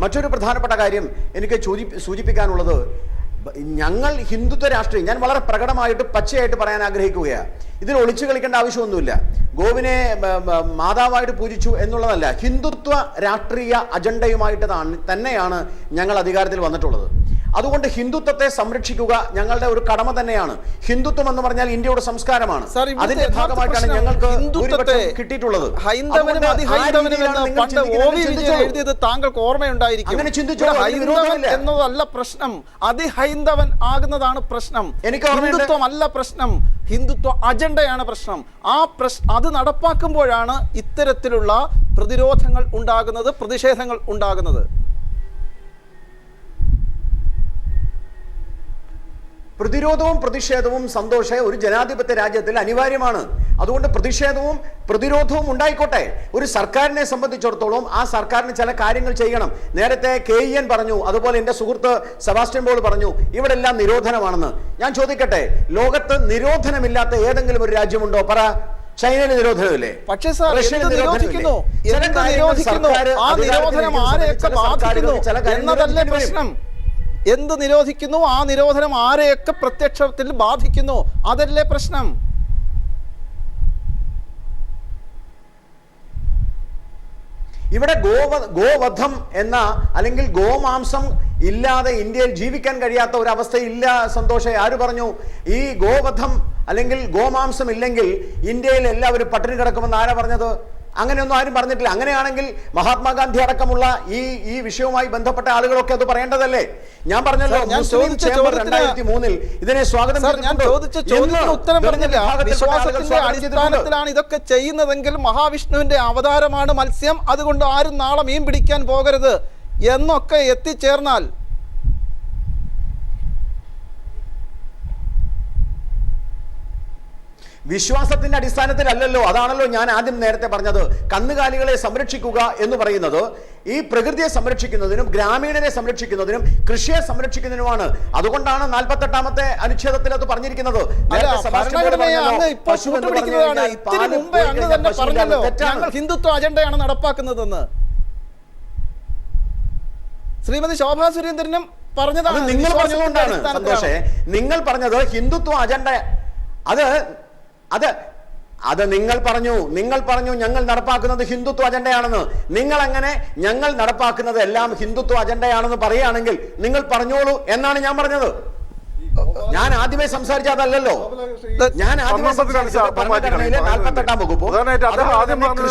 മറ്റൊരു പ്രധാനപ്പെട്ട കാര്യം എനിക്ക് സൂചിപ്പിക്കാനുള്ളത്, ഞങ്ങൾ ഹിന്ദുത്വ രാഷ്ട്രീയം, ഞാൻ വളരെ പ്രകടമായിട്ട് പച്ചയായിട്ട് പറയാൻ ആഗ്രഹിക്കുകയാണ്. ഇതിൽ ഒളിച്ചു കളിക്കേണ്ട ആവശ്യമൊന്നുമില്ല. ഗോവിനെ മാതാവായിട്ട് പൂജിച്ചു എന്നുള്ളതല്ല, ഹിന്ദുത്വ രാഷ്ട്രീയ അജണ്ടയുമായിട്ട് തന്നെയാണ് ഞങ്ങൾ അധികാരത്തിൽ വന്നിട്ടുള്ളത്. അതുകൊണ്ട് ഹിന്ദുത്വത്തെ സംരക്ഷിക്കുക ഞങ്ങളുടെ ഒരു കടമ തന്നെയാണ്. ഹിന്ദുത്വം എന്ന് പറഞ്ഞാൽ ഇന്ത്യയുടെ സംസ്കാരമാണ്. അതിന്റെ ഭാഗമായിട്ടാണ് ഞങ്ങൾക്ക് കിട്ടിയിട്ടുള്ളത്. താങ്കൾക്ക് ഓർമ്മയുണ്ടായിരിക്കും. അങ്ങനെ ചിന്തിച്ചു എന്നതല്ല പ്രശ്നം, അതിഹൈന്ദവൻ ആകുന്നതാണ് പ്രശ്നം. ഹിന്ദുത്വമല്ല പ്രശ്നം, ഹിന്ദുത്വ അജണ്ടയാണ് പ്രശ്നം. അത് നടപ്പാക്കുമ്പോഴാണ് ഇത്തരത്തിലുള്ള പ്രതിരോധങ്ങൾ ഉണ്ടാകുന്നത്, പ്രതിഷേധങ്ങൾ ഉണ്ടാകുന്നത്. പ്രതിരോധവും പ്രതിഷേധവും സന്തോഷേ ഒരു ജനാധിപത്യ രാജ്യത്തിൽ അനിവാര്യമാണ്. അതുകൊണ്ട് പ്രതിഷേധവും പ്രതിരോധവും ഉണ്ടായിക്കോട്ടെ. ഒരു സർക്കാരിനെ സംബന്ധിച്ചിടത്തോളം ആ സർക്കാരിന് ചില കാര്യങ്ങൾ ചെയ്യണം. നേരത്തെ KEN പറഞ്ഞു, അതുപോലെ എൻ്റെ സുഹൃത്ത് സെബാസ്റ്റ്യൻ പോൾ പറഞ്ഞു, ഇവിടെ എല്ലാം നിരോധനമാണെന്ന്. ഞാൻ ചോദിക്കട്ടെ, ലോകത്ത് നിരോധനമില്ലാത്ത ഏതെങ്കിലും ഒരു രാജ്യമുണ്ടോ? പറ. ചൈനയിൽ നിരോധനമില്ലേ? പക്ഷേ സാർ, നിരോധിക്കുന്നു ആ നിരോധനം ആരെയൊക്കെ ബാധിക്കുന്നു എന്നതല്ലേ പ്രശ്നം. എന്ത് നിരോധിക്കുന്നു, ആ നിരോധനം ആരെയൊക്കെ പ്രത്യക്ഷത്തിൽ ബാധിക്കുന്നു, അതല്ലേ പ്രശ്നം. ഇവിടെ ഗോവധം എന്ന അല്ലെങ്കിൽ ഗോമാംസം ഇല്ലാതെ ഇന്ത്യയിൽ ജീവിക്കാൻ കഴിയാത്ത ഒരു അവസ്ഥയില്ല. സന്തോഷേ, ആര് പറഞ്ഞു? ഈ ഗോവധം അല്ലെങ്കിൽ ഗോമാംസം ഇല്ലെങ്കിൽ ഇന്ത്യയിൽ എല്ലാവരും പട്ടിണി കിടക്കുമെന്ന് ആരാ പറഞ്ഞത്? അങ്ങനെയൊന്നും ആരും പറഞ്ഞിട്ടില്ല. അങ്ങനെയാണെങ്കിൽ മഹാത്മാഗാന്ധി അടക്കമുള്ള ഈ വിഷയവുമായി ബന്ധപ്പെട്ട ആളുകളൊക്കെ അത് പറയേണ്ടതല്ലേ? ഞാൻ പറഞ്ഞല്ലോ, 2003 ഇതിനെ സ്വാഗതം അടിസ്ഥാനത്തിലാണ് ഇതൊക്കെ ചെയ്യുന്നതെങ്കിൽ മഹാവിഷ്ണുവിന്റെ അവതാരമാണ് മത്സ്യം, അതുകൊണ്ട് ആരും നാളെ മീൻ പിടിക്കാൻ പോകരുത് എന്നൊക്കെ എത്തിച്ചേർന്നാൽ വിശ്വാസത്തിന്റെ അടിസ്ഥാനത്തിലല്ലല്ലോ. അതാണല്ലോ ഞാൻ ആദ്യം നേരത്തെ പറഞ്ഞത്. കന്നുകാലികളെ സംരക്ഷിക്കുക എന്ന് പറയുന്നത് ഈ പ്രകൃതിയെ സംരക്ഷിക്കുന്നതിനും ഗ്രാമീണരെ സംരക്ഷിക്കുന്നതിനും കൃഷിയെ സംരക്ഷിക്കുന്നതിനുമാണ്. അതുകൊണ്ടാണ് 48ാമത്തെ അനുച്ഛേദത്തിൽ അത് പറഞ്ഞിരിക്കുന്നത്. ഞങ്ങൾ ഹിന്ദുത്വ അജണ്ടയാണ് നടപ്പാക്കുന്നതെന്ന് ശ്രീമതി ശോഭാ സുരേന്ദ്രനും പറഞ്ഞതാണ്. നിങ്ങൾ പറഞ്ഞതുകൊണ്ടാണ് സന്തോഷേ, നിങ്ങൾ പറഞ്ഞത് ഹിന്ദുത്വ അജണ്ട. അത് നിങ്ങൾ പറഞ്ഞു ഞങ്ങൾ നടപ്പാക്കുന്നത് ഹിന്ദുത്വ അജണ്ടയാണെന്ന്. നിങ്ങൾ അങ്ങനെ ഞങ്ങൾ നടപ്പാക്കുന്നത് എല്ലാം ഹിന്ദുത്വ അജണ്ടയാണെന്ന് പറയുകയാണെങ്കിൽ നിങ്ങൾ പറഞ്ഞോളൂ എന്നാണ് ഞാൻ പറഞ്ഞത്. ഞാൻ ആദ്യമേ സംസാരിച്ചതല്ലോ. ഞാൻ ആദ്യമേ ഭരണഘടനയിലെ 48ാം വകുപ്പ്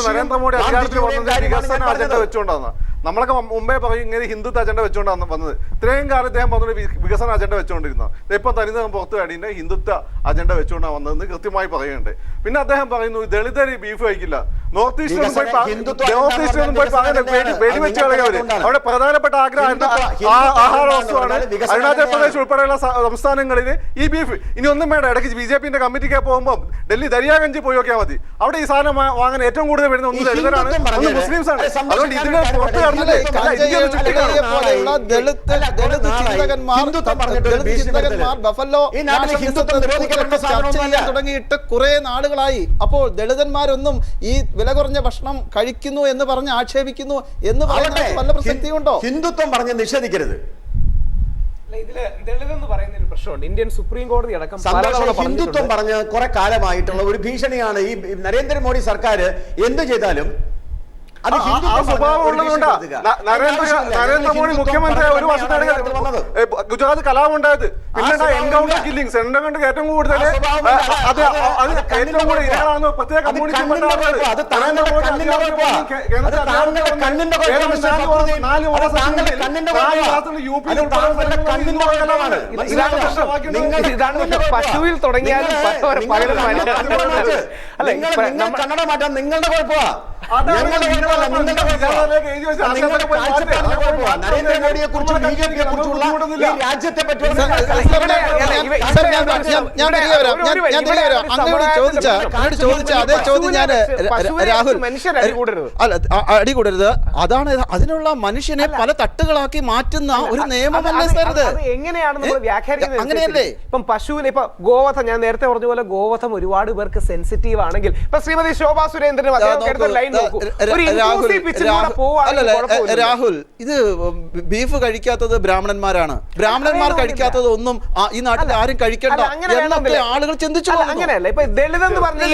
നരേന്ദ്രമോദി അധികാരത്തിൽ വന്നത് വികസന അജണ്ട വെച്ചുകൊണ്ടാണ്. നമ്മളൊക്കെ മുമ്പേ പറയും ഇങ്ങനെ ഹിന്ദുത്വ അജണ്ട വെച്ചുകൊണ്ടാണ് വന്നത്. ഇത്രയും കാലം അദ്ദേഹം പറഞ്ഞത് വികസന അജണ്ട വെച്ചുകൊണ്ടിരുന്നത്. ഇപ്പം തനിനിറം പുറത്തു കാടിന്റെ ഹിന്ദുത്വ അജണ്ട വെച്ചുകൊണ്ടാണ് വന്നതെന്ന് കൃത്യമായി പറയുന്നുണ്ട്. പിന്നെ അദ്ദേഹം പറയുന്നു ദളിതര് ബീഫ് കഴിക്കില്ല. നോർത്ത് ഈസ്റ്റിലൊന്നും പോയി വെടിവെച്ച് കളയവര് അവിടെ പ്രധാനപ്പെട്ട ആഗ്രഹം ആഹാര വസ്തുവാണ്. അരുണാചൽ പ്രദേശ് ഉൾപ്പെടെയുള്ള സംസ്ഥാനങ്ങളിൽ ഈ ബീഫ് ഇനി ഒന്നും വേണ്ട. ഇടയ്ക്ക് BJPന്റെ കമ്മിറ്റിക്ക് പോകുമ്പോൾ ഡൽഹി ദരിയാഗഞ്ച് പോയി നോക്കിയാൽ മതി. അവിടെ ഈ സാധനം വാങ്ങാൻ ഏറ്റവും കൂടുതൽ വരുന്ന ഒന്ന് ദളിതരാണ്, ഒന്ന് മുസ്ലിംസ് ആണ്. അതുകൊണ്ട് ഇതിന് പുറത്ത് തുടങ്ങിയിട്ട് കുറെ നാളുകളായി. അപ്പോൾ ദളിതന്മാരൊന്നും ഈ വില കുറഞ്ഞ ഭക്ഷണം കഴിക്കുന്നു എന്ന് പറഞ്ഞ് ആക്ഷേപിക്കുന്നു എന്ന് പറയുന്നത് വല്ല പ്രസക്തിയുണ്ടോ? ഹിന്ദുത്വം പറഞ്ഞ് നിഷേധിക്കരുത്. ഇന്ത്യൻ സുപ്രീം കോടതി അടക്കം ഹിന്ദുത്വം പറഞ്ഞ് കുറെ കാലമായിട്ടുള്ള ഒരു ഭീഷണിയാണ് ഈ നരേന്ദ്രമോദി സർക്കാർ. എന്ത് ചെയ്താലും സ്വഭാവം ഉള്ളതുകൊണ്ടാണ് നരേന്ദ്രമോദി മുഖ്യമന്ത്രി ഒരു വർഷത്താണ് ഗുജറാത്ത് കലാപം ഉണ്ടായത്. പിന്നെ എൻകൗണ്ടർ കില്ലിങ്സ് ഏറ്റവും കൂടുതൽ ഏറ്റവും കൂടുതൽ ഇരകളാണ് പ്രത്യേക കമ്മ്യൂണിറ്റി പശുവിൽ തുടങ്ങിയാലും കന്നഡ മാറ്റാൻ നിങ്ങളുടെ കുഴപ്പമാണ്. നരേന്ദ്രമോദിയെ കുറിച്ചും BJPയെ കുറിച്ചുള്ള രാജ്യത്തെ പറ്റിയുള്ള അതേ ചോദ്യം ഞാൻ രാഹുൽ അടികൂടരുത്. അതാണ് അതിനുള്ള മനുഷ്യനെ പല തട്ടുകളാക്കി മാറ്റുന്ന ഒരു നിയമമല്ലേ സാർ ഇത്? എങ്ങനെയാണ് നമ്മൾ വ്യാഖ്യാനിക്കുന്നത്? അങ്ങനെയല്ലേ? ഇപ്പം പശുവിനെ ഇപ്പൊ ഗോവധം, ഞാൻ നേരത്തെ പറഞ്ഞ പോലെ ഗോവധം ഒരുപാട് പേർക്ക് സെൻസിറ്റീവ് ആണെങ്കിൽ ഇപ്പൊ ശ്രീമതി ശോഭാ സുരേന്ദ്രൻ രാഹുൽ, ഇത് ബീഫ് കഴിക്കാത്തത് ബ്രാഹ്മണന്മാരാണ്. ബ്രാഹ്മണന്മാർ കഴിക്കാത്തത് ഒന്നും ഈ നാട്ടിൽ ആരും കഴിക്കണ്ട എന്നൊക്കെ ആളുകൾ ചിന്തിച്ചു. അങ്ങനെയല്ല. ഇപ്പൊ ദളിത് എന്ന് പറഞ്ഞാൽ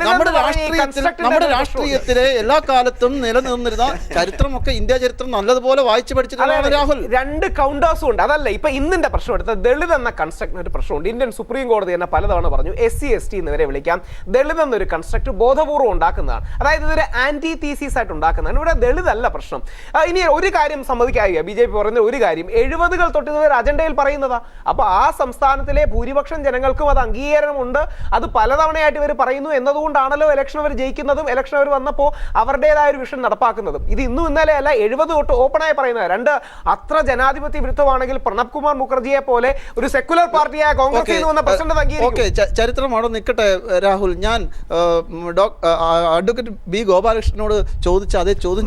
നമ്മുടെ രാഷ്ട്രീയത്തിലെ എല്ലാ കാലത്തും നിലനിന്നിരുന്ന ചരിത്രമൊക്കെ ഇന്ത്യ ചരിത്രം നല്ലതുപോലെ വായിച്ചു പഠിച്ചിട്ടുള്ളതാണ് രാഹുൽ. രണ്ട് കൗണ്ടേഴ്സും ഉണ്ട്. അതല്ല ഇപ്പൊ ഇന്നിന്റെ പ്രശ്നം എടുത്ത ദളിത് എന്ന കൺസ്ട്രക്റ്റിന് ഒരു പ്രശ്നമുണ്ട്. ഇന്ത്യൻ സുപ്രീം കോടതി തന്നെ പലതവണ പറഞ്ഞു SC ST എന്നിവരെ വിളിക്കാം. ദളിത് എന്നൊരു കൺസ്ട്രക്ട് ബോധപൂർവ്വം ഉണ്ടാക്കുന്നതാണ്. അതായത് ഇതൊരു ആന്റി തീസീസ് ആയിട്ട് ഉണ്ടാക്കുന്നതാണ്. ഇവിടെ ദളിതല്ല പ്രശ്നം. ഇനി ഒരു കാര്യം സമ്മതിക്കാവുക, BJP പറയുന്ന ഒരു കാര്യം 70കൾ തൊട്ട് ഇതൊരു അജണ്ടയിൽ പറയുന്നതാ. അപ്പൊ ആ സംസ്ഥാനത്തിലെ ഭൂരിപക്ഷം ജനങ്ങൾക്കും അത് അംഗീകാരമുണ്ട്. അത് പലതവണയായിട്ട് ഇവർ പറയുന്നു എന്നതുകൊണ്ടാണല്ലോ ഇലക്ഷൻ അവർ ജയിക്കുന്നതും ഇലക്ഷൻ അവർ വന്നപ്പോൾ അവരുടേതായ ഒരു വിഷൻ നടപ്പാക്കുന്നതും. ഇത് ഇന്നും ഇന്നലെ അല്ല, 70 തൊട്ട് ഓപ്പണായി പറയുന്നത്. രണ്ട്, അത്ര ജനാധിപത്യ വിരുദ്ധമാണെങ്കിൽ പ്രണബ് കുമാർ മുഖർജിയെ പോലെ ഒരു സെക്യുലർ പാർട്ടിയായ കോൺഗ്രസിൽ നിന്ന് വന്ന പ്രസിഡന്റ് ചരിത്രം അവിടെ നിൽക്കട്ടെ രാഹുൽ. ഞാൻ അഡ്വക്കേറ്റ് B ഗോപാലകൃഷ്ണനോട് ചോദിച്ച അതേ ചോദ്യം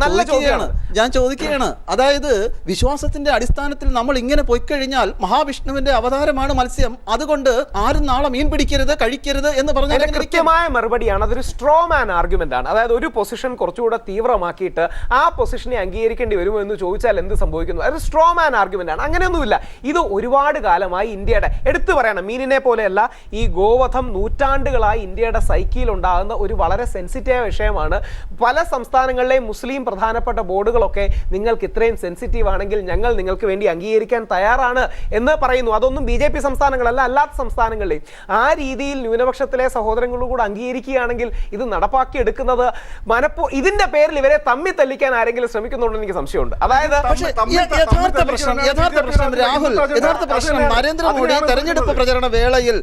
ഞാൻ ചോദിക്കുകയാണ്. അതായത് വിശ്വാസത്തിന്റെ അടിസ്ഥാനത്തിൽ നമ്മൾ ഇങ്ങനെ പോയിക്കഴിഞ്ഞാൽ മഹാവിഷ്ണുവിന്റെ അവതാരമാണ് മത്സ്യം, അതുകൊണ്ട് ആരും നാളെ മീൻ പിടിക്കരുത് കഴിക്കരുത് എന്ന് പറഞ്ഞാൽ കൃത്യമായ മറുപടിയാണ്. അതൊരു സ്ട്രോ മാൻ ആർഗ്യുമെന്റ് ആണ്. അതായത് ഒരു പൊസിഷൻ കുറച്ചുകൂടെ തീവ്രമാക്കിയിട്ട് ആ പൊസിഷനെ അംഗീകരിക്കേണ്ടി വരുമോ എന്ന് ചോദിച്ചാൽ എന്ത് സംഭവിക്കുന്നു? അതൊരു സ്ട്രോ മാൻ ആർഗ്യുമെന്റ് ആണ്. അങ്ങനെയൊന്നുമില്ല. ഇത് ഒരുപാട് കാലമായി ഇന്ത്യയുടെ എടുത്തു പറയണം, മീനിനെ പോലെയല്ല, ഈ ഗോവധം നൂറ്റാണ്ടുകളായി ഇന്ത്യയുടെ സൈക്കിയിൽ ഉണ്ടാകുന്ന ഒരു വളരെ സെൻസിറ്റീവ് വിഷയമാണ്. പല സംസ്ഥാനങ്ങളിലെയും മുസ്ലിം പ്രധാനപ്പെട്ട ബോർഡുകളൊക്കെ നിങ്ങൾക്ക് ഇത്രയും സെൻസിറ്റീവ് ആണെങ്കിൽ ഞങ്ങൾ നിങ്ങൾക്ക് വേണ്ടി അംഗീകരിക്കാൻ തയ്യാറാണ് എന്ന് പറയുന്നു. അതൊന്നും BJP സംസ്ഥാനങ്ങളല്ല, അല്ലാത്ത സംസ്ഥാനങ്ങളിലെയും. ആ രീതിയിൽ ന്യൂനപക്ഷത്തിലെ സഹോദരങ്ങളും കൂടെ അംഗീകരിക്കുകയാണെങ്കിൽ ഇത് നടപ്പാക്കി എടുക്കുന്നത് ഇതിന്റെ പേരിൽ ഇവരെ തമ്മിൽ തല്ലിക്കാൻ ആരെങ്കിലും ശ്രമിക്കുന്നുണ്ടെന്ന് എനിക്ക് സംശയമുണ്ട്. അതായത് യഥാർത്ഥ പ്രശ്നം രാഹുൽ, യഥാർത്ഥ പ്രശ്നം നരേന്ദ്രമോദി തെരഞ്ഞെടുപ്പ് പ്രചരണ വേളയിൽ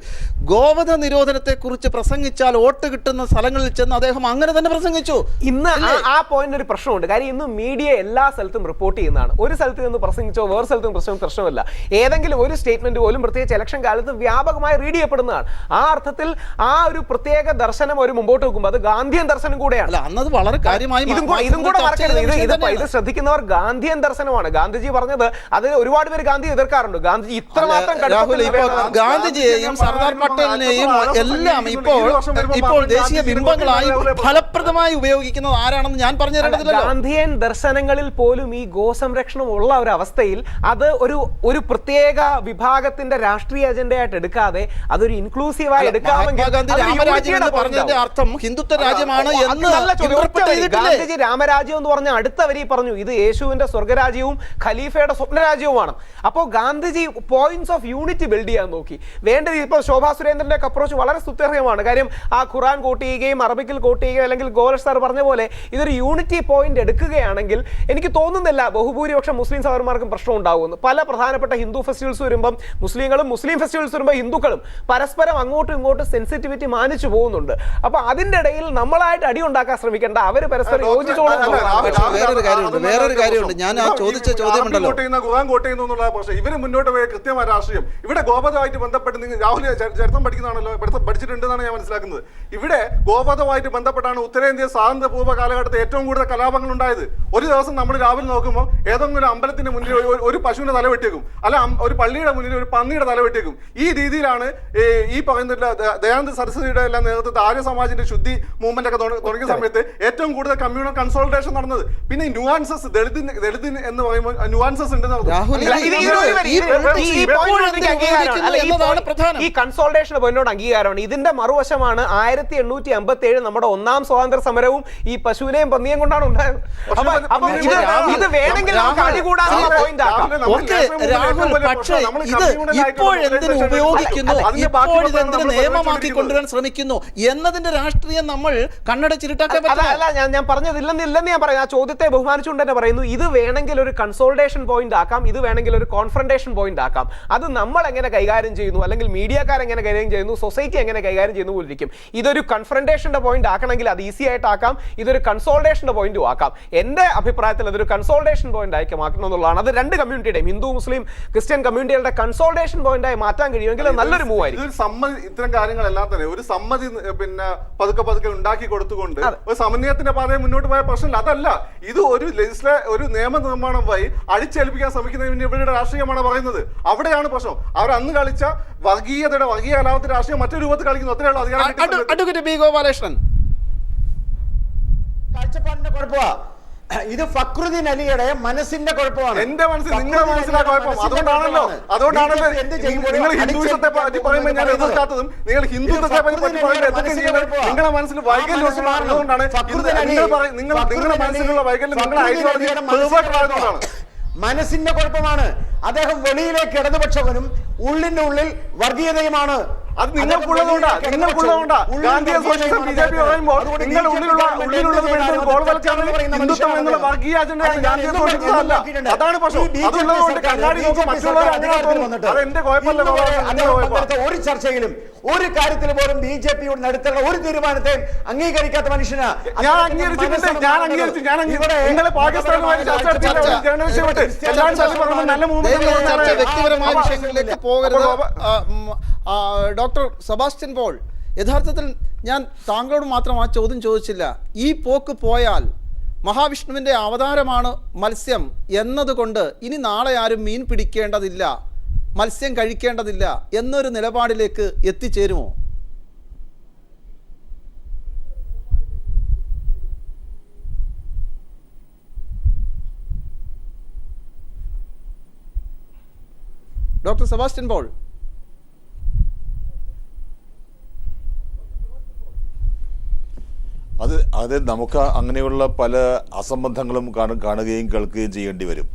ഗോവധ നിരോധനത്തെ കുറിച്ച് പ്രസംഗിച്ചാൽ വോട്ട് കിട്ടുന്ന സ്ഥലങ്ങളിൽ ചെന്ന് അദ്ദേഹം അങ്ങനെ തന്നെ പ്രസംഗിച്ചു. ഇന്ന് ആ പോയിന്റ് ഒരു പ്രശ്നമുണ്ട്. കാര്യം ഇന്ന് മീഡിയ എല്ലാ സ്ഥലത്തും റിപ്പോർട്ട് ചെയ്യുന്നതാണ്. ഒരു സ്ഥലത്ത് നിന്ന് പ്രസംഗിച്ചോ വേറെ സ്ഥലത്തും പ്രശ്നമല്ല. ഏതെങ്കിലും ഒരു സ്റ്റേറ്റ്മെന്റ് പോലും പ്രത്യേകിച്ച് ഇലക്ഷൻ കാലത്ത് വ്യാപകമായി റീഡ് ചെയ്യപ്പെടുന്നതാണ്. ആ അർത്ഥത്തിൽ ആ ഒരു പ്രത്യേക ദർശനം ഒരു മുമ്പോട്ട് വെക്കുമ്പോൾ അത് ഗാന്ധിയൻ ദർശനം കൂടെയാണ്. അന്നത് വളരെ കാര്യമായി ഇതും കൂടെ മറക്കരുത്. ഇത് ശ്രദ്ധിക്കുന്നവർ ഗാന്ധിയൻ ദർശനമാണ്. ഗാന്ധിജി പറഞ്ഞത് അത് ഒരുപാട് പേര് ഗാന്ധി എതിർക്കാറുണ്ട്. ഗാന്ധിജി ഇത്രമാത്രം ഗാന്ധിജിയെയും സർദാർ പട്ടേലിനെയും എല്ലാം ഇപ്പോൾ ദേശീയ ബിംബങ്ങളായി ഫലപ്രദമായി ഉപയോഗിക്കുന്നത് ആരാണെന്ന് ഞാൻ പറഞ്ഞു തരേണ്ടതില്ല. ഗാന്ധിയൻ ദർശനങ്ങളിൽ പോലും ഈ ഗോസംരക്ഷണം ഉള്ള ഒരു അവസ്ഥയിൽ അത് ഒരു പ്രത്യേക വിഭാഗത്തിന്റെ രാഷ്ട്രീയ അജണ്ടയായിട്ട് എടുക്കാതെ അതൊരു ഇൻക്ലൂസീവായി എടുക്കാമെങ്കിൽ പറഞ്ഞതിന്റെ അർത്ഥം ഹിന്ദുത്വ രാജ്യമാണ് എന്ന് ഗാന്ധിജി രാമരാജ്യം എന്ന് പറഞ്ഞ അടുത്ത വരി പറഞ്ഞു ഇത് യേശുവിന്റെ സ്വർഗരാജ്യവും ഖലീഫയുടെ സ്വപ്നരാജ്യവുമാണ്. അപ്പോൾ Gandhiji points of unity build ചെയ്യാൻ നോക്കി. വേണ്ടത് ഇപ്പോൾ ശോഭാ സുരേന്ദ്രന്റെ അപ്രോച്ച് വളരെ സുത്യർഹമാണ്. കാര്യം ആ ഖുറാൻ കോട്ട് ചെയ്യുകയും അറബിക്കിൽ കോട്ട് ചെയ്യുകയും അല്ലെങ്കിൽ ഗോലഷ് സാർ പറഞ്ഞ പോലെ ഇതൊരു യൂണിറ്റി പോയിന്റ് എടുക്കുകയാണെങ്കിൽ എനിക്ക് തോന്നുന്നില്ല ബഹുഭൂരിപക്ഷം മുസ്ലിം സഹോദരന്മാർക്കും പ്രശ്നം ഉണ്ടാകുമെന്ന്. പല പ്രധാനപ്പെട്ട ഹിന്ദു ഫെസ്റ്റിവൽസ് വരുമ്പം മുസ്ലിങ്ങളും മുസ്ലിം ഫെസ്റ്റിവൽസ് വരുമ്പോൾ ഹിന്ദുക്കളും പരസ്പരം അങ്ങോട്ടും ഇങ്ങോട്ടും സെൻസിറ്റിവിറ്റി മാനിച്ചു പോകുന്നുണ്ട്. അപ്പൊ അതിന്റെ ഇടയിൽ നമ്മളായിട്ട് അടി ഉണ്ടാക്കാൻ ശ്രമിക്കേണ്ട, അവര് പരസ്പരം യോജിച്ചോളാം. വേറൊരു കാര്യമുണ്ട്. ഞാൻ ആ ചോദിച്ച ചോദ്യമുണ്ടല്ലോ, ഇവര് മുന്നോട്ട് പോയ കൃത്യമായ രാഷ്ട്രീയം ഇവിടെ ഗോവധമായിട്ട് ബന്ധപ്പെട്ട് നിങ്ങൾ രാഹുൽ ചരിത്രം പഠിക്കുന്നതാണല്ലോ, പഠിച്ചിട്ടുണ്ടെന്നാണ് ഞാൻ മനസ്സിലാക്കുന്നത്. ഇവിടെ ഗോവധമായിട്ട് ബന്ധപ്പെട്ടാണ് ഉത്തരേന്ത്യ സ്വാതന്ത്ര്യപൂർവ്വ കാലഘട്ടത്തിൽ ഏറ്റവും കൂടുതൽ കലാപങ്ങൾ ഉണ്ടായത്. ഒരു ദിവസം നമ്മൾ രാവിലെ നോക്കുമ്പോൾ ഏതെങ്കിലും അമ്പലത്തിന്റെ മുന്നിൽ ഒരു പശുവിന്റെ തല വെട്ടിയേക്കും, അല്ല ഒരു പള്ളിയുടെ മുന്നിൽ ഒരു പന്നിയുടെ തല വെട്ടിയേക്കും. ഈ രീതിയിലാണ് ഈ പറയുന്ന ദയാനന്ദ സരസ്വതിയുടെ എല്ലാം നേതൃത്വത്തിൽ ആര്യ സമാജിന്റെ ശുദ്ധി മൂവ്മെന്റ് ഒക്കെ തുടങ്ങിയ സമയത്ത് ഏറ്റവും കൂടുതൽ കമ്മ്യൂണൽ കൺസോൾട്ടേഷൻ നടന്നത്. പിന്നെ ന്യൂവാൻസസ് ദളിത് എന്ന് പറയുമ്പോൾ ന്യൂവാൻസസ് ഉണ്ടെന്ന് ഈ കൺസോൾട്ടേഷൻ പോയിന്റോട് അംഗീകാരമാണ്. ഇതിന്റെ മറുവശമാണ് 1857 നമ്മുടെ ഒന്നാം സ്വാതന്ത്ര്യ സമരവും ഈ പശുവിനെയും പന്നിയും കൊണ്ടാണ് ഉണ്ടായത്. ഇത് വേണമെങ്കിൽ ഇപ്പോഴെന്തിനു ഉപയോഗിക്കുന്നു, ഇപ്പോഴിതെന്തിന് നിയമമാക്കി കൊണ്ടുവരാൻ ശ്രമിക്കുന്നു എന്നതിന്റെ രാഷ്ട്രീയം നമ്മൾ കണ്ണടച്ചിരുട്ടാക്കാൻ പറ്റില്ല. ഞാൻ പറഞ്ഞതില്ലെന്ന് ഞാൻ പറയാം. ആ ചോദ്യത്തെ ബഹുമാനിച്ചുകൊണ്ട് തന്നെ പറയുന്നു, ഇത് വേണമെങ്കിൽ ഒരു കൺസോൾട്ടേഷൻ പോയിന്റ് ആക്കാം, ഇത് വേണമെങ്കിൽ ഒരു കോൺഫ്രണ്ടേഷൻ പോയിന്റ് ആക്കാം. അത് നമ്മൾ എങ്ങനെ കൈകാര്യം ചെയ്യുന്നു, അല്ലെങ്കിൽ മീഡിയക്കാർ എങ്ങനെ കൈകാര്യം ചെയ്യുന്നു, സൊസൈറ്റി എങ്ങനെ കൈകാര്യം ചെയ്യുന്നു പോലിരിക്കും. ഇതൊരു കൺഫ്രണ്ടേഷന്റെ പോയിന്റ് ആക്കണമെങ്കിൽ അത് ഈസി ആയിട്ട് ആക്കാം, ഇതൊരു കൺസോൾട്ടേഷന്റെ പോയിന്റും ആക്കാം. എന്റെ അഭിപ്രായത്തിൽ അതൊരു കൺസോൾട്ടേഷൻ പോയിന്റ് ആക്കി മാറ്റണം എന്നുള്ളതാണ്. അത് രണ്ട് കമ്മ്യൂണിറ്റിയുടെയും ഹിന്ദു മുസ്ലിം ക്രിസ്ത്യൻ കമ്മ്യൂണിറ്റികളുടെ കൺസോൾട്ടേഷൻ പോയിന്റായി മാറ്റാൻ കഴിയുമെങ്കിൽ നല്ലൊരു മൂവ് ആയിരിക്കും. ഇത്തരം കാര്യങ്ങളെല്ലാം തന്നെ ഒരു സമ്മതി പിന്നെ പതുക്കെ ഉണ്ടാക്കി കൊടുത്തുകൊണ്ട് ഒരു സമന്വയത്തിന്റെ പാതയെ മുന്നോട്ട് പോയ പ്രശ്നമില്ല. അതല്ല, ഇത് ഒരു നിയമനിർമ്മാണം വഴി അടിച്ചേൽപ്പിക്കാൻ ശ്രമിക്കുന്നതിന് ഇവരുടെ രാഷ്ട്രീയമാണ് പറയുന്നത്. അവിടെയാണ് പ്രശ്നം. അവർ അന്ന് കളിച്ച വർഗീയ കലാപത്തിന്റെ രാഷ്ട്രീയം മറ്റൊരു രൂപത്തിൽ കളിക്കുന്നു. അത്രേ ഉള്ളൂ. അഡ്വക്കേറ്റ് ബി ഗോപാലകൃഷ്ണൻ, കാഴ്ചപ്പാടിന്റെ കുഴപ്പമാണ് ഇത്. ഫക്രുദ്ദീൻ അലിയുടെ മനസ്സിന്റെ കുഴപ്പമാണ്. എന്റെ മനസ്സിൽ നിങ്ങളുടെ മനസ്സിലാ കുഴപ്പം. അതുകൊണ്ടാണല്ലോ നിങ്ങൾ ഹിന്ദുത്വത്തെ പറ്റി പറയുമ്പോൾ ഞാൻ എതിർക്കാത്തതും നിങ്ങൾ ഹിന്ദുത്വത്തെ പറ്റി പറയുമ്പോൾ നിങ്ങളുടെ മനസ്സിൽ വൈകല്യം ഉള്ളതുകൊണ്ടാണ്. നിങ്ങളുടെ മനസ്സിലുള്ള വൈകല്യം നിങ്ങളുടെ ഐഡിയോളജിയാണ്. മനസ്സിന്റെ കുഴപ്പമാണ്. അദ്ദേഹം വെളിയിലേക്ക് ഇടതുപക്ഷവനും ഉള്ളിന്റെ ഉള്ളിൽ വർഗീയതയുമാണ്. അത് നിങ്ങൾക്കുള്ളതുകൊണ്ടാ. ഗാന്ധിയ സോഷ്യലിസം ബി ജെ പി പറയുമ്പോൾ നിങ്ങളുടെ ഉള്ളിലുള്ളത് ഹിന്ദുത്വം എന്നുള്ള വർഗീയ അജണ്ടയാണ് ഗാന്ധിയ സോഷ്യലിസം അല്ല. അതാണ് പ്രശ്നം. അതുള്ളതുകൊണ്ട് കണ്ണാടി നോക്കി മറ്റുള്ളവർ അങ്ങനെ തോന്നുന്നു. അത് എന്റെ കുഴപ്പമല്ല. ഒരു ചർച്ചയിലും ഒരു കാര്യത്തിൽ പോലും ബി ജെ പിയോട് നടത്തേണ്ട ഒരു തീരുമാനത്തെ അംഗീകരിക്കാത്ത മനുഷ്യനാ ഞാൻ. അംഗീകരിച്ചു. നിങ്ങളെ പാകിസ്ഥാനുമായി ചർച്ച നല്ല വ്യക്തിപരമായ വിഷയങ്ങളിലേക്ക് പോകരുത്. ഡോക്ടർ സെബാസ്റ്റ്യൻ പോൾ, യഥാർത്ഥത്തിൽ ഞാൻ താങ്കളോട് മാത്രം ആ ചോദ്യം ചോദിച്ചില്ല. ഈ പോക്ക് പോയാൽ മഹാവിഷ്ണുവിൻ്റെ അവതാരമാണ് മത്സ്യം എന്നതുകൊണ്ട് ഇനി നാളെ ആരും മീൻ പിടിക്കേണ്ടതില്ല, മത്സ്യം കഴിക്കേണ്ടതില്ല എന്നൊരു നിലപാടിലേക്ക് എത്തിച്ചേരുമോ? ഡോക്ടർ സെബാസ്റ്റ്യൻ പോൾ, അത് നമുക്ക് അങ്ങനെയുള്ള പല അസംബന്ധങ്ങളും കാണുകയും കേൾക്കുകയും ചെയ്യേണ്ടി വരും.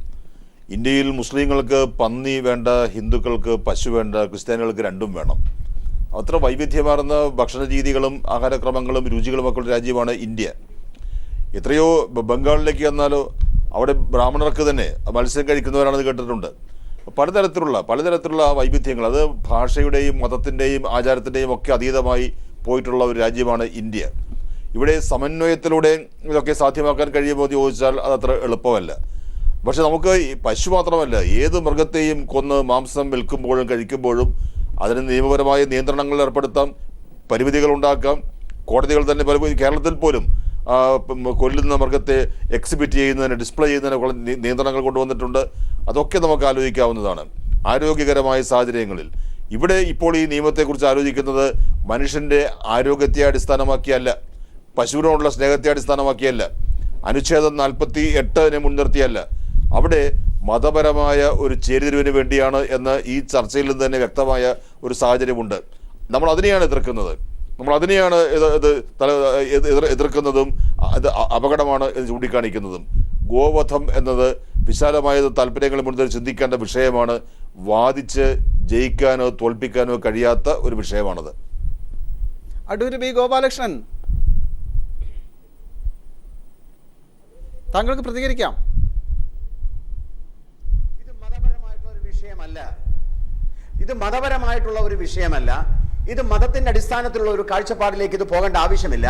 ഇന്ത്യയിൽ മുസ്ലിങ്ങൾക്ക് പന്നി വേണ്ട, ഹിന്ദുക്കൾക്ക് പശു വേണ്ട, ക്രിസ്ത്യാനികൾക്ക് രണ്ടും വേണം. അത്ര വൈവിധ്യമാർന്ന ഭക്ഷണ രീതികളും ആഹാരക്രമങ്ങളും രുചികളും ഒക്കെ ഉള്ള രാജ്യമാണ് ഇന്ത്യ. എത്രയോ ബംഗാളിലേക്ക് വന്നാലോ അവിടെ ബ്രാഹ്മണർക്ക് തന്നെ മത്സ്യം കഴിക്കുന്നവരാണെന്ന് കേട്ടിട്ടുണ്ട്. പലതരത്തിലുള്ള വൈവിധ്യങ്ങൾ, അത് ഭാഷയുടെയും മതത്തിൻ്റെയും ആചാരത്തിൻ്റെയും ഒക്കെ അതീതമായി പോയിട്ടുള്ള ഒരു രാജ്യമാണ് ഇന്ത്യ. ഇവിടെ സമന്വയത്തിലൂടെ ഇതൊക്കെ സാധ്യമാക്കാൻ കഴിയുമോ എന്ന് ചോദിച്ചാൽ അതത്ര എളുപ്പമല്ല. പക്ഷെ നമുക്ക് ഈ പശു മാത്രമല്ല, ഏത് മൃഗത്തെയും കൊന്ന് മാംസം വിൽക്കുമ്പോഴും കഴിക്കുമ്പോഴും അതിന് നിയമപരമായ നിയന്ത്രണങ്ങൾ ഏർപ്പെടുത്താം, പരിമിതികൾ ഉണ്ടാക്കാം. കോടതികൾ തന്നെ കേരളത്തിൽ പോലും കൊല്ലുന്ന മൃഗത്തെ എക്സിബിറ്റ് ചെയ്യുന്നതിന്, ഡിസ്പ്ലേ ചെയ്യുന്നതിനുള്ള നിയന്ത്രണങ്ങൾ കൊണ്ടുവന്നിട്ടുണ്ട്. അതൊക്കെ നമുക്ക് ആലോചിക്കാവുന്നതാണ്. ആരോഗ്യകരമായ സാഹചര്യങ്ങളിൽ ഇവിടെ ഇപ്പോൾ ഈ നിയമത്തെക്കുറിച്ച് ആലോചിക്കുന്നത് മനുഷ്യൻ്റെ ആരോഗ്യത്തെ അടിസ്ഥാനമാക്കിയല്ല, പശുവിനോടുള്ള സ്നേഹത്തെ അടിസ്ഥാനമാക്കിയല്ല, അനുച്ഛേദം 48 മുൻനിർത്തിയല്ല. അവിടെ മതപരമായ ഒരു ചേരിതിരിവിന് വേണ്ടിയാണ് എന്ന് ഈ ചർച്ചയിൽ നിന്ന് തന്നെ വ്യക്തമായ ഒരു സാഹചര്യമുണ്ട്. നമ്മൾ അതിനെയാണ് എതിർക്കുന്നത്, നമ്മൾ അതിനെയാണ് എതിർക്കുന്നതും അത് അപകടമാണ് എന്ന് ചൂണ്ടിക്കാണിക്കുന്നതും. ഗോവധം എന്നത് വിശാലമായ താല്പര്യങ്ങൾ മുന്നിൽ ചിന്തിക്കേണ്ട വിഷയമാണ്. വാദിച്ച് ജയിക്കാനോ തോൽപ്പിക്കാനോ കഴിയാത്ത ഒരു വിഷയമാണത്. അടൂര് ബി ഗോപാലകൃഷ്ണൻ, താങ്കൾക്ക് പ്രതികരിക്കാം. ഇത് മതപരമായിട്ടുള്ള ഒരു വിഷയമല്ല, ഇത് മതപരമായിട്ടുള്ള ഒരു വിഷയമല്ല. ഇത് മതത്തിന്റെ അടിസ്ഥാനത്തിലുള്ള ഒരു കാഴ്ചപ്പാടിലേക്ക് ഇത് പോകേണ്ട ആവശ്യമില്ല.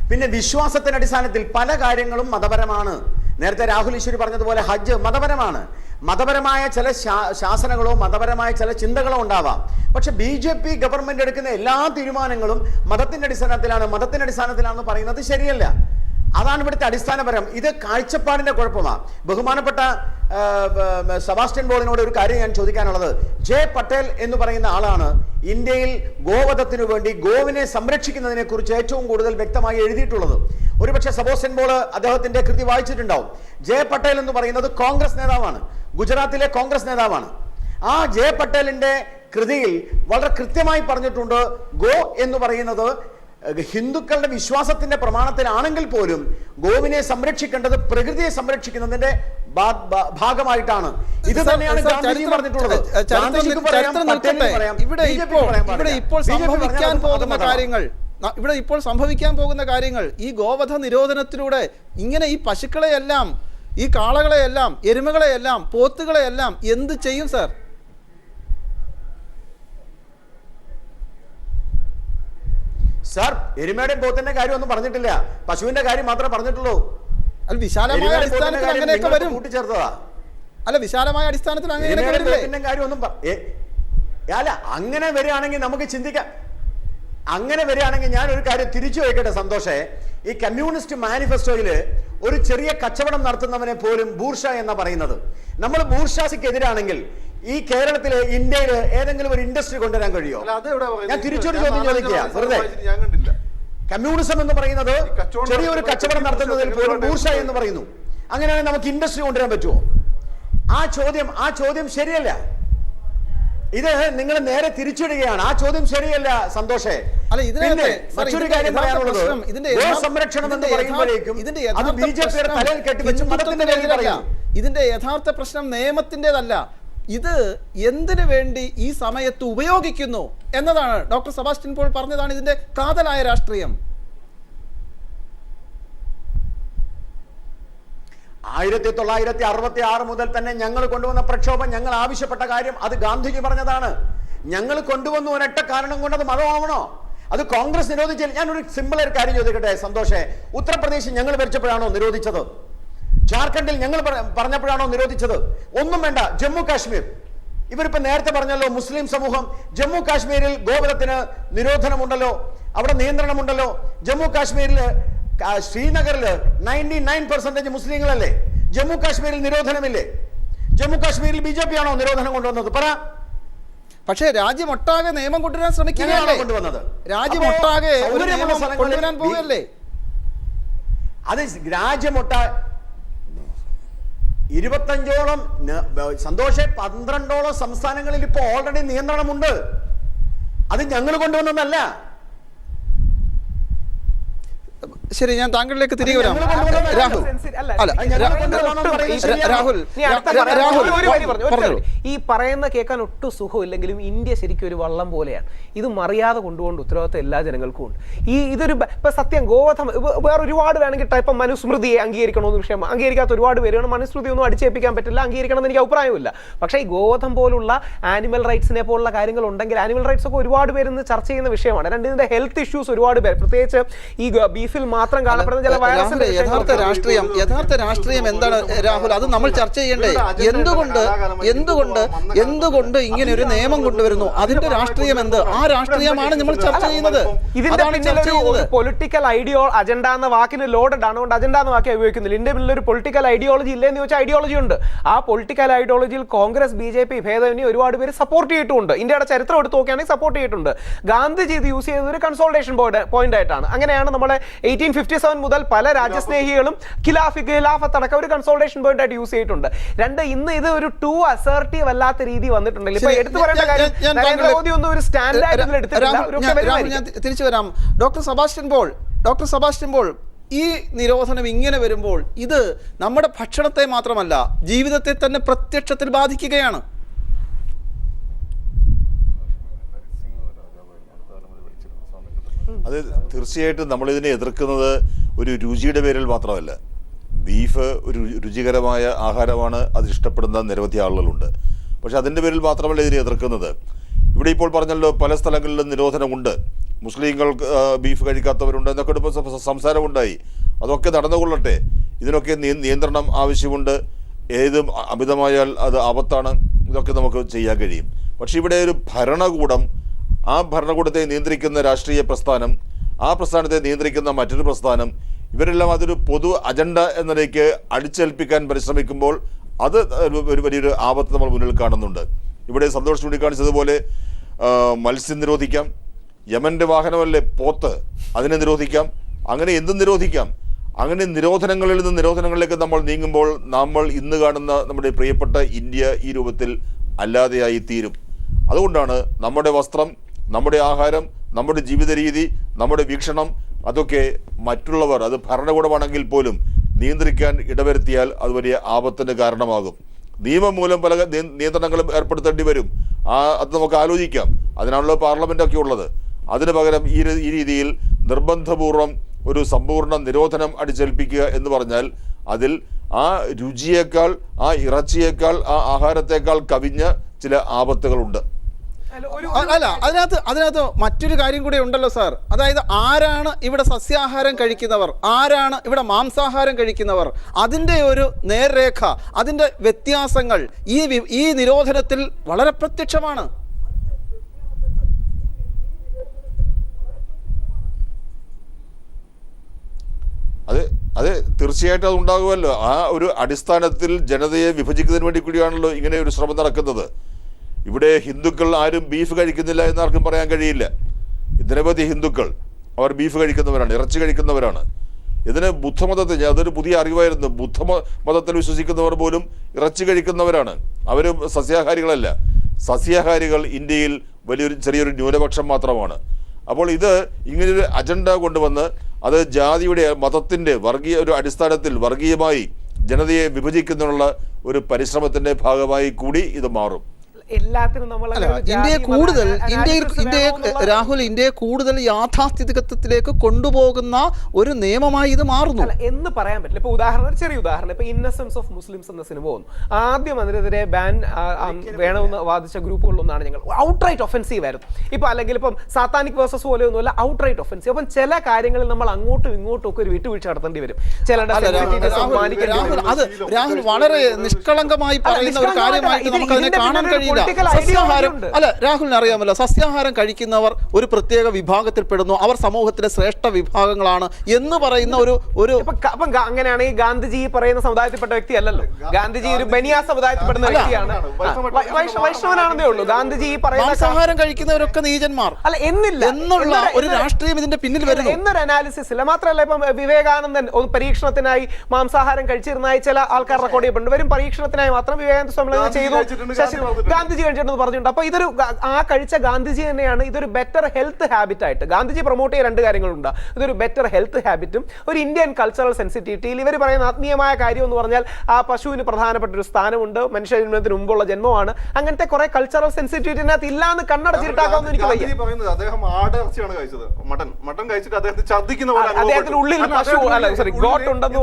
പിന്നെ വിശ്വാസത്തിന്റെ അടിസ്ഥാനത്തിൽ പല കാര്യങ്ങളും മതപരമാണ്. നേരത്തെ രാഹുൽ ഈശ്വരി പറഞ്ഞതുപോലെ ഹജ്ജ് മതപരമാണ്. മതപരമായ ചില ശാസനകളോ മതപരമായ ചില ചിന്തകളോ ഉണ്ടാവാം. പക്ഷെ BJP ഗവൺമെന്റ് എടുക്കുന്ന എല്ലാ തീരുമാനങ്ങളും മതത്തിന്റെ അടിസ്ഥാനത്തിലാണെന്ന് പറയുന്നത് ശരിയല്ല. അതാണ് ഇവിടുത്തെ അടിസ്ഥാനപരം. ഇത് കാഴ്ചപ്പാടിന്റെ കുഴപ്പമാണ്. ബഹുമാനപ്പെട്ട സെബാസ്റ്റ്യൻ പോളിനോട് ഒരു കാര്യം ഞാൻ ചോദിക്കാനുള്ളത്, ജെ പട്ടേൽ എന്ന് പറയുന്ന ആളാണ് ഇന്ത്യയിൽ ഗോവധത്തിനു വേണ്ടി ഗോവിനെ സംരക്ഷിക്കുന്നതിനെ കുറിച്ച് ഏറ്റവും കൂടുതൽ വ്യക്തമായി എഴുതിയിട്ടുള്ളത്. ഒരുപക്ഷെ സെബാസ്റ്റ്യൻ പോൾ അദ്ദേഹത്തിന്റെ കൃതി വായിച്ചിട്ടുണ്ടാവും. ജെ പട്ടേൽ എന്ന് പറയുന്നത് കോൺഗ്രസ് നേതാവാണ്, ഗുജറാത്തിലെ കോൺഗ്രസ് നേതാവാണ്. ആ ജെ പട്ടേലിന്റെ കൃതിയിൽ വളരെ കൃത്യമായി പറഞ്ഞിട്ടുണ്ട്, ഗോ എന്ന് പറയുന്നത് ഹിന്ദുക്കളുടെ വിശ്വാസത്തിന്റെ പ്രമാണത്തിലാണെങ്കിൽ പോലും ഗോവിനെ സംരക്ഷിക്കേണ്ടത് പ്രകൃതിയെ സംരക്ഷിക്കുന്നതിന്റെ ഭാഗമായിട്ടാണ്. ഇത് തന്നെയാണ് ഗാന്ധിജി പറഞ്ഞിട്ടുള്ളത്. ഇവിടെ ഇപ്പോൾ സംഭവിക്കാൻ പോകുന്ന കാര്യങ്ങൾ ഈ ഗോവധ നിരോധനത്തിലൂടെ ഇങ്ങനെ ഈ പശുക്കളെയെല്ലാം, ഈ കാളകളെയെല്ലാം, എരുമകളെയെല്ലാം, പോത്തുകളെയെല്ലാം എന്ത് ചെയ്യും സർ? സാർ, എരുമയുടെയും പോത്തിന്റെ കാര്യം ഒന്നും പറഞ്ഞിട്ടില്ല, പശുവിന്റെ കാര്യം മാത്രമേ പറഞ്ഞിട്ടുള്ളൂ. അല്ല, വിശാലമായ അടിസ്ഥാനത്തിൽ അങ്ങനെയൊക്കെ വരും. കൂട്ടിച്ചേർത്തതാ. അല്ല, വിശാലമായ അടിസ്ഥാനത്തിൽ അങ്ങനെയൊക്കെ കാര്യം ഒന്നും അല്ല. അങ്ങനെ വരികയാണെങ്കിൽ നമുക്ക് ചിന്തിക്കാം. അങ്ങനെ വരികയാണെങ്കിൽ ഞാൻ ഒരു കാര്യം തിരിച്ചു വയ്ക്കട്ടെ സന്തോഷേ. ഈ കമ്മ്യൂണിസ്റ്റ് മാനിഫെസ്റ്റോയില് ഒരു ചെറിയ കച്ചവടം നടത്തുന്നവനെ പോലും ബൂർഷ എന്നാ പറയുന്നത്. നമ്മൾ ബൂർഷാസിക്കെതിരാണെങ്കിൽ ഈ കേരളത്തില്, ഇന്ത്യയില് ഏതെങ്കിലും ഒരു ഇൻഡസ്ട്രി കൊണ്ടുവരാൻ കഴിയോ? ഞാൻ തിരിച്ചൊരു ചോദ്യം ചോദിക്കുക വെറുതെ. കമ്മ്യൂണിസം എന്ന് പറയുന്നത് ചെറിയൊരു കച്ചവടം നടത്തുന്നതിൽ പോലും ബൂർഷ എന്ന് പറയുന്നു. അങ്ങനെയാണെങ്കിൽ നമുക്ക് ഇൻഡസ്ട്രി കൊണ്ടുവരാൻ പറ്റുമോ? ആ ചോദ്യം ശരിയല്ല. ഇത് നിങ്ങൾ നേരെ തിരിച്ചിടുകയാണ്. ആ ചോദ്യം ശരിയല്ല സന്തോഷേ. മറ്റൊരു കാര്യം പറയാനുള്ളത്, സംരക്ഷണം എന്ന് പറയുമ്പോഴേക്കും അത് BJPയുടെ തലയിൽ കെട്ടിവെച്ച് മതത്തിന്റെ പേരിൽ പറയാം. ഇതിന്റെ യഥാർത്ഥ പ്രശ്നം നിയമത്തിൻ്റെതല്ല, ഇത് എന്തിനു വേണ്ടി ഈ സമയത്ത് ഉപയോഗിക്കുന്നു എന്നതാണ്. ഡോക്ടർ സെബാസ്റ്റ്യൻ പോൾ പറഞ്ഞതാണ് ഇതിന്റെ കാതലായ രാഷ്ട്രീയം. 1966 മുതൽ തന്നെ ഞങ്ങൾ കൊണ്ടുവന്ന പ്രക്ഷോഭം, ഞങ്ങൾ ആവശ്യപ്പെട്ട കാര്യം, അത് ഗാന്ധിജി പറഞ്ഞതാണ്. ഞങ്ങൾ കൊണ്ടുവന്ന ഒരൊറ്റ കാരണം കൊണ്ട് അത് മതമാവണോ? അത് കോൺഗ്രസ് നിരോധിച്ചില്ല. ഞാനൊരു സിമ്പിൾ ഒരു കാര്യം ചോദിക്കട്ടെ സന്തോഷേ. ഉത്തർപ്രദേശിൽ ഞങ്ങൾ ഭരിച്ചപ്പോഴാണോ നിരോധിച്ചത്? ജാർഖണ്ഡിൽ ഞങ്ങൾ പറഞ്ഞപ്പോഴാണോ നിരോധിച്ചത്? ഒന്നും വേണ്ട. ജമ്മു കാശ്മീർ, ഇവരിപ്പോ നേരത്തെ പറഞ്ഞല്ലോ, മുസ്ലിം സമൂഹം ജമ്മു കാശ്മീരിൽ ഗോവധത്തിന് നിരോധനമുണ്ടല്ലോ, അവിടെ നിയന്ത്രണമുണ്ടല്ലോ. ജമ്മു കാശ്മീരില്, ശ്രീനഗറില് 99% മുസ്ലിങ്ങളല്ലേ? ജമ്മു കാശ്മീരിൽ നിരോധനമില്ലേ? ജമ്മു കാശ്മീരിൽ BJP ആണോ നിരോധനം കൊണ്ടുവന്നത്? പറ. പക്ഷേ രാജ്യമൊട്ടാകെ നിയമം കൊണ്ടുവരാൻ ശ്രമിക്കുകയാണ് കൊണ്ടുവന്നത്. രാജ്യമൊട്ടാകെ കൊണ്ടുവരാൻ പോവുകയല്ലേ? അത് രാജ്യമൊട്ടാകെ 25ഓളം സന്തോഷ 12ഓളം സംസ്ഥാനങ്ങളിൽ ഇപ്പോൾ ഓൾറെഡി നിയന്ത്രണമുണ്ട്. അത് ഞങ്ങൾ കൊണ്ടുവന്നതല്ല. ശരി, ഞാൻ താങ്കളിലേക്ക് തിരികെ വരാം. രാഹുൽ, ഈ പറയുന്ന കേൾക്കാൻ ഒട്ടും സുഖമില്ലെങ്കിലും ഇന്ത്യ ശരിക്കും ഒരു വള്ളം പോലെയാണ്. ഇത് മറിയാതെ കൊണ്ടുകൊണ്ട് ഉത്തരവാദിത്തം എല്ലാ ജനങ്ങൾക്കും ഉണ്ട്. ഇതൊരു ഇപ്പൊ സത്യം ഗോവധം വേറെ ഒരുപാട് വേണമെങ്കിൽ ഇപ്പം മനുസ്മൃതിയെ അംഗീകരിക്കണമെന്ന് വിഷയം അംഗീകരിക്കാത്ത ഒരുപാട് പേരാണ്. മനുസ്മൃതി ഒന്നും അടിച്ചേൽപ്പിക്കാൻ പറ്റില്ല, അംഗീകരിക്കണം എന്ന് എനിക്ക് അഭിപ്രായമില്ല. പക്ഷേ ഈ ഗോവധം പോലുള്ള ആനിമൽ റൈറ്റ്സിനെ പോലുള്ള കാര്യങ്ങൾ ഉണ്ടെങ്കിൽ ആനിമൽ റൈറ്റ്സ് ഒക്കെ ഒരുപാട് പേര് ഇന്ന് ചർച്ച ചെയ്യുന്ന വിഷയമാണ്. ഇതിന്റെ ഹെൽത്ത് ഇഷ്യൂസ് ഒരുപാട് പേര്, പ്രത്യേകിച്ച് ഈ ബീഫിൽ മാത്രം കാണപ്പെടുന്ന ചില വൈറസിന്റെ യഥാർത്ഥ രാഷ്ട്രീയം എന്താണ് രാഹുൽ? അത് നമ്മൾ ചർച്ച ചെയ്യണ്ടേ? എന്തുകൊണ്ട് ഇങ്ങനെ ഒരു നിയമം കൊണ്ടുവരുന്നു? അതിന്റെ രാഷ്ട്രീയം എന്ത്? ആ രാഷ്ട്രീയമാണ് നമ്മൾ ചർച്ച ചെയ്യുന്നത്. ഇതിന്റെ പിന്നിൽ പൊളിറ്റിക്കൽ അജണ്ട എന്ന വാക്കിന് ലോഡഡ് ആണ്, കൊണ്ട് അജണ്ട എന്ന വാക്ക് ഉപയോഗിക്കുന്നില്ല. ഇതിന്റെ പിന്നിൽ ഒരു പൊളിറ്റിക്കൽ ഐഡിയോളജി ഇല്ലെന്ന് ചോദിച്ചാൽ ഐഡിയോളജി ഉണ്ട്. ആ പൊളിറ്റിക്കൽ ഐഡിയോളജിയിൽ കോൺഗ്രസ്, BJP ഭേദമന്യേ ഒരുപാട് പേര് സപ്പോർട്ട് ചെയ്തിട്ടുണ്ട്. ഇന്ത്യയുടെ ചരിത്രം എടുത്ത് നോക്കുകയാണെങ്കിൽ സപ്പോർട്ട് ചെയ്തിട്ടുണ്ട്. ഗാന്ധിജി ഇത് യൂസ് ചെയ്തത് ഒരു കൺസോൾട്ടേഷൻ പോയിന്റ് ആയിട്ടാണ്. അങ്ങനെയാണ് നമ്മളെ 1857 മുതൽ പല രാജ്യസ്നേഹികളും ഖിലാഫത്ത് അടക്കം ഒരു കൺസോൾട്ടേഷൻ പോയിന്റ് ആയിട്ട് യൂസ് ചെയ്തിട്ടുണ്ട്. രണ്ട്, ഇന്ന് ഇത് ഒരു ടൂ അസർട്ടീവ് അല്ലാത്ത രീതി വന്നിട്ടുണ്ടെങ്കിൽ ഇപ്പൊ എടുത്തു പറയേണ്ട കാര്യം നരേന്ദ്രമോദി ഒന്നും ഒരു സ്റ്റാൻഡ് ആയിട്ട് എടുത്തിട്ടില്ല. തിരിച്ചു വരാം. ഡോക്ടർ സെബാസ്റ്റ്യൻ പോൾ, ഈ നിരോധനം ഇങ്ങനെ വരുമ്പോൾ ഇത് നമ്മുടെ ഭക്ഷണത്തെ മാത്രമല്ല ജീവിതത്തെ തന്നെ പ്രത്യക്ഷത്തിൽ ബാധിക്കുകയാണ്. അത് തീർച്ചയായിട്ടും നമ്മളിതിനെ എതിർക്കുന്നത് ഒരു രുചിയുടെ പേരിൽ മാത്രമല്ല. ബീഫ് ഒരു രുചികരമായ ആഹാരമാണ്, അത് ഇഷ്ടപ്പെടുന്ന നിരവധി ആളുകളുണ്ട്. പക്ഷെ അതിൻ്റെ പേരിൽ മാത്രമല്ല ഇതിനെ എതിർക്കുന്നത്. ഇവിടെ ഇപ്പോൾ പറഞ്ഞല്ലോ പല സ്ഥലങ്ങളിലും നിരോധനമുണ്ട്, മുസ്ലിങ്ങൾ ബീഫ് കഴിക്കാത്തവരുണ്ട് എന്നൊക്കെ ഇപ്പോൾ സംസാരമുണ്ടായി. അതൊക്കെ നടന്നുകൊള്ളട്ടെ. ഇതിനൊക്കെ നിയന്ത്രണം ആവശ്യമുണ്ട്. ഏതും അമിതമായാൽ അത് ആപത്താണ്. ഇതൊക്കെ നമുക്ക് ചെയ്യാൻ കഴിയും. പക്ഷേ ഇവിടെ ഒരു ഭരണകൂടം, ആ ഭരണകൂടത്തെ നിയന്ത്രിക്കുന്ന രാഷ്ട്രീയ പ്രസ്ഥാനം, ആ പ്രസ്ഥാനത്തെ നിയന്ത്രിക്കുന്ന മറ്റൊരു പ്രസ്ഥാനം, ഇവരെല്ലാം അതൊരു പൊതു അജണ്ട എന്നതിലേക്ക് അടിച്ചേൽപ്പിക്കാൻ പരിശ്രമിക്കുമ്പോൾ അത് ഒരു വലിയൊരു ആപത്ത് നമ്മൾ മുന്നിൽ കാണുന്നുണ്ട്. ഇവിടെ സന്തോഷ് ചൂണ്ടിക്കാണിച്ചതുപോലെ മത്സ്യം നിരോധിക്കാം, യമൻ്റെ വാഹനമല്ലേ പോത്ത്, അതിനെ നിരോധിക്കാം, അങ്ങനെ എന്തും നിരോധിക്കാം. അങ്ങനെ നിരോധനങ്ങളിൽ നിന്ന് നിരോധനങ്ങളിലേക്ക് നമ്മൾ നീങ്ങുമ്പോൾ നമ്മൾ ഇന്ന് കാണുന്ന നമ്മുടെ പ്രിയപ്പെട്ട ഇന്ത്യ ഈ രൂപത്തിൽ അല്ലാതെയായി തീരും. അതുകൊണ്ടാണ് നമ്മുടെ വസ്ത്രം, നമ്മുടെ ആഹാരം, നമ്മുടെ ജീവിത രീതി, നമ്മുടെ വീക്ഷണം അതൊക്കെ മറ്റുള്ളവർ, അത് ഭരണകൂടമാണെങ്കിൽ പോലും നിയന്ത്രിക്കാൻ ഇടവരുത്തിയാൽ അത് വലിയ ആപത്തിന് കാരണമാകും. നിയമം മൂലം പല നിയന്ത്രണങ്ങളും ഏർപ്പെടുത്തേണ്ടി വരും. അത് നമുക്ക് ആലോചിക്കാം. അതിനാണല്ലോ പാർലമെൻ്റൊക്കെ ഉള്ളത്. അതിന് പകരം ഈ രീതിയിൽ നിർബന്ധപൂർവം ഒരു സമ്പൂർണ്ണ നിരോധനം അടിച്ചേൽപ്പിക്കുക എന്ന് പറഞ്ഞാൽ അതിൽ ആ രുചിയേക്കാൾ, ആ ഇറച്ചിയേക്കാൾ, ആ ആഹാരത്തേക്കാൾ കവിഞ്ഞ ചില ആപത്തുകളുണ്ട്. അല്ല, അതിനകത്ത് മറ്റൊരു കാര്യം കൂടെ ഉണ്ടല്ലോ സാർ. അതായത് ആരാണ് ഇവിടെ സസ്യാഹാരം കഴിക്കുന്നവർ, ആരാണ് ഇവിടെ മാംസാഹാരം കഴിക്കുന്നവർ, അതിൻ്റെ ഒരു നേർരേഖ, അതിൻ്റെ വ്യത്യാസങ്ങൾ ഈ നിരോധനത്തിൽ വളരെ പ്രത്യക്ഷമാണ്. അത് തീർച്ചയായിട്ടും അത് ഉണ്ടാകുമല്ലോ. ആ ഒരു അടിസ്ഥാനത്തിൽ ജനതയെ വിഭജിക്കുന്നതിന് വേണ്ടി കൂടിയാണല്ലോ ഇങ്ങനെ ഒരു ശ്രമം നടക്കുന്നത്. ഇവിടെ ഹിന്ദുക്കൾ ആരും ബീഫ് കഴിക്കുന്നില്ല എന്നാർക്കും പറയാൻ കഴിയില്ല. നിരവധി ഹിന്ദുക്കൾ അവർ ബീഫ് കഴിക്കുന്നവരാണ്, ഇറച്ചി കഴിക്കുന്നവരാണ്. ഇതിന് ബുദ്ധമതത്തിൽ, അതൊരു പുതിയ അറിവായിരുന്നു, ബുദ്ധമതത്തിൽ വിശ്വസിക്കുന്നവർ പോലും ഇറച്ചി കഴിക്കുന്നവരാണ്. അവർ സസ്യാഹാരികളല്ല. സസ്യാഹാരികൾ ഇന്ത്യയിൽ ചെറിയൊരു ന്യൂനപക്ഷം മാത്രമാണ്. അപ്പോൾ ഇത് ഇങ്ങനൊരു അജണ്ട കൊണ്ടുവന്ന് അത് ജാതിയുടെ, മതത്തിൻ്റെ വർഗീയ ഒരു അടിസ്ഥാനത്തിൽ വർഗീയമായി ജനതയെ വിഭജിക്കുന്നതിനുള്ള ഒരു പരിശ്രമത്തിൻ്റെ ഭാഗമായി കൂടി ഇത് മാറും. എല്ലാത്തിനും നമ്മൾ ഇന്ത്യയെ കൂടുതൽ യാഥാസ്ഥിതികത്വത്തിലേക്ക് കൊണ്ടുപോകുന്ന ഒരു നിയമമായി ഇത് മാറുന്നു എന്ന് പറയാൻ പറ്റില്ല. ഇപ്പൊ ഒരു ചെറിയ ഉദാഹരണം, ഇപ്പൊ ഇന്നസെൻസ് ഓഫ് മുസ്ലിംസ് എന്ന സിനിമ വന്നു. ആദ്യം അതിനെതിരെ ബാൻ വേണമെന്ന് വാദിച്ച ഗ്രൂപ്പുകളിലൊന്നാണ് ഞങ്ങൾ. ഔട്ട്റൈറ്റ് ഒഫൻസീവ് ആയിരുന്നു. ഇപ്പൊ അല്ലെങ്കിൽ ഇപ്പം സാത്താനിക് വേഴ്സസ് പോലെ ഒന്നുമല്ല, ഔട്ട്റൈറ്റ് ഒഫൻസീവ്. അപ്പം ചില കാര്യങ്ങളിൽ നമ്മൾ അങ്ങോട്ടും ഇങ്ങോട്ടും ഒക്കെ ഒരു വിട്ടുവീഴ്ച നടത്തേണ്ടി വരും. രാഹുൽ വളരെ നിഷ്കളങ്കമായി പറയുന്ന ഒരു കാര്യമായിട്ട് നമുക്ക് അതിനെ കാണാൻ കഴിയും. രാഹുലിന് അറിയാമല്ലോ, സസ്യാഹാരം കഴിക്കുന്നവർ ഒരു പ്രത്യേക വിഭാഗത്തിൽപ്പെടുന്നു, അവർ സമൂഹത്തിലെ ശ്രേഷ്ഠ വിഭാഗങ്ങളാണ് എന്ന് പറയുന്ന ഒരു അങ്ങനെയാണെങ്കിൽ ഗാന്ധിജി പറയുന്ന സമുദായത്തിൽപ്പെട്ട വ്യക്തി അല്ലല്ലോ. ഗാന്ധിജി ഒരു ബനിയാ സമുദായത്തിൽപ്പെടുന്ന വ്യക്തിയാണ്, വൈഷ്ണവനാണെന്നേ ഉള്ളൂ. ഗാന്ധിജി പറയുന്ന മാംസാഹാരം കഴിക്കുന്നവരൊക്കെ നീചന്മാർ അല്ല എന്നില്ല എന്നുള്ള ഒരു രാഷ്ട്രീയം ഇതിന്റെ പിന്നിൽ വരുന്നു എന്നൊരു അനാലിസിസ് ഇല്ല. മാത്രമല്ല, ഇപ്പം വിവേകാനന്ദൻ പരീക്ഷണത്തിനായി മാംസാഹാരം കഴിച്ചിരുന്നതായി ചില ആൾക്കാർ റെക്കോർഡ് ചെയ്യപ്പെടുന്നു. വരും പരീക്ഷണത്തിനായി മാത്രം വിവേകാനന്ദ സ്വാമി ചെയ്തു, ഗാന്ധിജി കഴിച്ചിട്ടുണ്ടെന്ന് പറഞ്ഞിട്ടുണ്ട്. അപ്പൊ ഇതൊരു ആ കഴിച്ച ഗാന്ധിജി തന്നെയാണ് ഇതൊരു ബെറ്റർ ഹെൽത്ത് ഹാബിറ്റ് ആയിട്ട് ഗാന്ധിജി പ്രൊമോട്ട് ചെയ്ത രണ്ട് കാര്യങ്ങളുണ്ട്. ഇതൊരു ബെറ്റർ ഹെൽത്ത് ഹാബിറ്റും ഒരു ഇന്ത്യൻ കൾച്ചറൽ സെൻസിറ്റിവിറ്റിയിൽ ഇവർ പറയുന്ന ആത്മീയമായ കാര്യം എന്ന് പറഞ്ഞാൽ ആ പശുവിന് പ്രധാനപ്പെട്ട ഒരു സ്ഥാനമുണ്ട്, മനുഷ്യ ജന്മത്തിന് മുമ്പുള്ള ജന്മമാണ്. അങ്ങനത്തെ കുറെ കൾച്ചറൽ സെൻസിറ്റിവിറ്റിനകത്ത് ഇല്ലാന്ന് കണ്ണടച്ചിട്ടാക്കാമെന്ന് എനിക്ക് വയ്യ. അദ്ദേഹത്തിന് ഉള്ളിൽ പശു ഗോട്ട് ഉണ്ടെന്ന്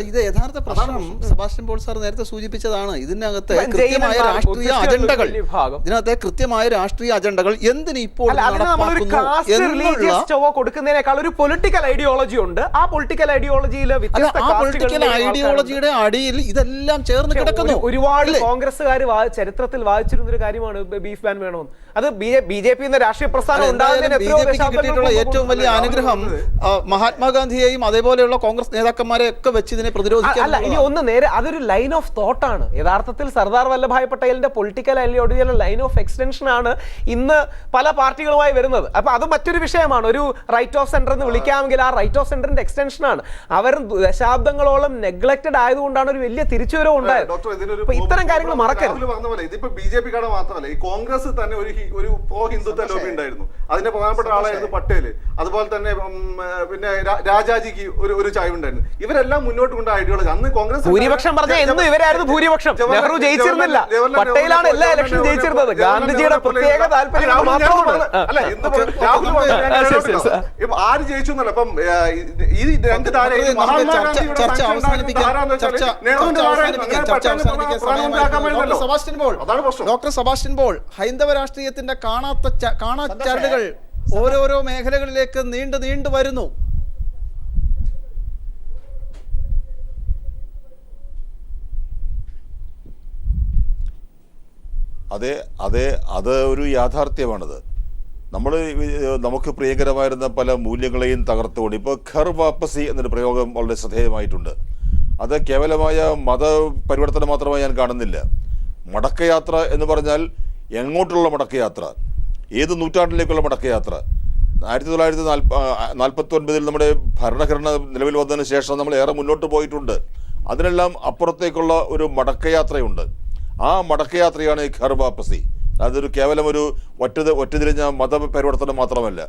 ഇത് യഥാർത്ഥ പ്രശ്നം സെബാസ്റ്റ്യൻ പോൾ സാർ നേരത്തെ സൂചിപ്പിച്ചതാണ്. ഇതിനകത്ത് കൃത്യമായ രാഷ്ട്രീയ ബുദ്ധിസ്റ്റുകളുടെ അജണ്ടകൾ, വലിയ വിഭാഗം. ഇതിനകത്തെ കൃത്യമായ രാഷ്ട്രീയ അജണ്ടകൾ എന്തിന് ഇപ്പോൾ അല്ല, അതിന് നമ്മളൊരു നടപ്പാക്കുന്നു കാസ്റ്റ് എന്നുള്ള റിലീജിയസ് ചൊവ്വ കൊടുക്കുന്നതിനേക്കാൾ ഒരു പൊളിറ്റിക്കൽ ഐഡിയോളജി ഉണ്ട്. ആ പൊളിറ്റിക്കൽ ഐഡിയോളജിയിൽ അല്ല, ആ പൊളിറ്റിക്കൽ ഐഡിയോളജിയുടെ അടിയിൽ ഇതെല്ലാം ചേർന്ന് കിടക്കുന്നു. ഒരുപാട് കോൺഗ്രസ്സുകാർ ചരിത്രത്തിൽ വാദിച്ചിരുന്ന ഒരു കാര്യമാണ് ബീഫ് ബാൻ വേണമെന്ന്. അത് BJP എന്ന രാഷ്ട്രീയ പ്രസ്ഥാനം ഉണ്ടാകുന്നതിന് എത്രയോ കിട്ടിയിട്ടുള്ള ഏറ്റവും വലിയ അനുഗ്രഹം മഹാത്മാഗാന്ധിയെയും അതേപോലെയുള്ള കോൺഗ്രസ് നേതാക്കന്മാരെ ഒക്കെ വെച്ച് ഇതിനെ പ്രതിരോധിക്കാൻ. അല്ല, ഇനി ഒന്ന് നേരെ അതൊരു ലൈൻ ഓഫ് തോട്ടാണ്. യഥാർത്ഥത്തിൽ സർദാർ വല്ലഭായ് പട്ടേലിന്റെ പൊളിറ്റിക്കൽ ഐഡിയോളജിയുടെ ലൈൻ ഓഫ് എക്സ്റ്റൻഷൻ ആണ് ഇന്ന് പല പാർട്ടികളുമായി വരുന്നത്. അപ്പൊ അത് മറ്റൊരു വിഷയമാണ്. ഒരു റൈറ്റ് ഓഫ് സെന്റർ എന്ന് വിളിക്കാമെങ്കിൽ ആ റൈറ്റ് ഓഫ് സെന്ററിന്റെ എക്സ്റ്റൻഷൻ ആണ്. അവർ ദശാബ്ദങ്ങളോളം നെഗ്ലക്റ്റഡ് ആയതുകൊണ്ടാണ് ഒരു വലിയ തിരിച്ചുവരവ് ഉണ്ടായത്. ഇത്തരം കാര്യങ്ങൾ മറക്കരുത്. ഇതിപ്പോ BJP കാരുടെ മാത്രമല്ല, ഈ കോൺഗ്രസ് തന്നെ ഒരു പ്രോ ഹിന്ദുത്വ ലോബി ഉണ്ടായിരുന്നു. അതിന്റെ പ്രധാനപ്പെട്ട ആളായിരുന്നു പട്ടേൽ. അതുപോലെ തന്നെ പിന്നെ രാജാജിക്ക് ഒരു ചായ ഉണ്ടായിരുന്നു. ഇവരെല്ലാം മുന്നോട്ട് കൊണ്ട ഐഡിയോളജി അന്ന് കോൺഗ്രസ് ഭൂരിപക്ഷം പറഞ്ഞ എന്ന് ഇവരായിരുന്നു ഭൂരിപക്ഷം. നെഹ്റു ജയിച്ചിരുന്നില്ല, പട്ടേലാണ് എല്ലാ ഇലക്ഷനും ജയിച്ചിരുന്നത്. ഗാന്ധിജിയുടെ പ്രത്യേക താല്പര്യം മാത്രമാണ്. ആര് ജയിച്ചു എന്നല്ല. ഇപ്പം ഈ രണ്ട് ചർച്ച ഡോക്ടർ സെബാസ്റ്റ്യൻ പോൾ, ഹൈന്ദവ രാഷ്ട്രീയത്തിന്റെ കാണാച്ചരടുകൾ ഓരോരോ മേഖലകളിലേക്ക് നീണ്ടു വരുന്നു. അത് ഒരു യാഥാർത്ഥ്യമാണത്. നമുക്ക് പ്രിയങ്കരമായിരുന്ന പല മൂല്യങ്ങളെയും തകർത്തുകൊണ്ട് ഇപ്പോൾ ഘർ വാപ്പസി എന്നൊരു പ്രയോഗം വളരെ ശ്രദ്ധേയമായിട്ടുണ്ട്. അത് കേവലമായ മതപരിവർത്തനം മാത്രമായി ഞാൻ കാണുന്നില്ല. മടക്കയാത്ര എന്ന് പറഞ്ഞാൽ എങ്ങോട്ടുള്ള മടക്കയാത്ര, ഏത് നൂറ്റാണ്ടിലേക്കുള്ള മടക്കയാത്ര? 1949 നമ്മുടെ ഭരണഘടന നിലവിൽ വന്നതിന് ശേഷം നമ്മൾ ഏറെ മുന്നോട്ട് പോയിട്ടുണ്ട്. അതിനെല്ലാം അപ്പുറത്തേക്കുള്ള ഒരു മടക്കയാത്രയുണ്ട്. ആ മടക്കയാത്രയാണ് ഈ ഘർ വാപ്പസി. അതൊരു കേവലം ഒരു ഒറ്റതിരിഞ്ഞ മതപരിവർത്തനം മാത്രമല്ല.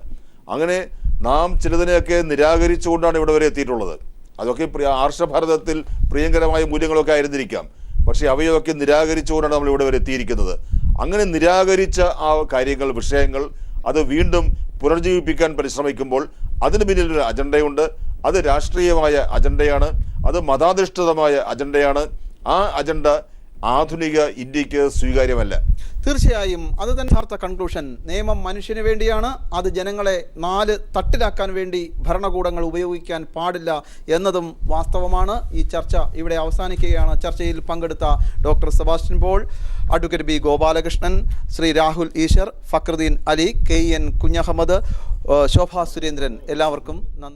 അങ്ങനെ നാം ചിലതിനെയൊക്കെ നിരാകരിച്ചുകൊണ്ടാണ് ഇവിടെ വരെ എത്തിയിട്ടുള്ളത്. അതൊക്കെ ആർഷഭാരതത്തിൽ പ്രിയങ്കരമായ മൂല്യങ്ങളൊക്കെ ആയിരുന്നിരിക്കാം. പക്ഷേ അവയൊക്കെ നിരാകരിച്ചുകൊണ്ടാണ് നമ്മൾ ഇവിടെ വരെ എത്തിയിരിക്കുന്നത്. അങ്ങനെ നിരാകരിച്ച ആ കാര്യങ്ങൾ, വിഷയങ്ങൾ അത് വീണ്ടും പുനർജീവിപ്പിക്കാൻ പരിശ്രമിക്കുമ്പോൾ അതിന് പിന്നിലൊരു അജണ്ടയുണ്ട്. അത് രാഷ്ട്രീയമായ അജണ്ടയാണ്, അത് മതാധിഷ്ഠിതമായ അജണ്ടയാണ്. ആ അജണ്ട ആധുനിക ഇന്ത്യക്ക് സ്വീകാര്യമല്ല. തീർച്ചയായും അത് തന്നെ യഥാർത്ഥ കൺക്ലൂഷൻ. നിയമം മനുഷ്യന് വേണ്ടിയാണ്, അത് ജനങ്ങളെ 4 തട്ടിലാക്കാൻ വേണ്ടി ഭരണകൂടങ്ങൾ ഉപയോഗിക്കാൻ പാടില്ല എന്നതും വാസ്തവമാണ്. ഈ ചർച്ച ഇവിടെ അവസാനിക്കുകയാണ്. ചർച്ചയിൽ പങ്കെടുത്ത doctor Sebastian Paul, advocate B Gopalakrishnan, Shri Rahul Easwar, Fakhruddin Ali, KN Kunhammad, Shobha Surendran, എല്ലാവർക്കും നന്ദി.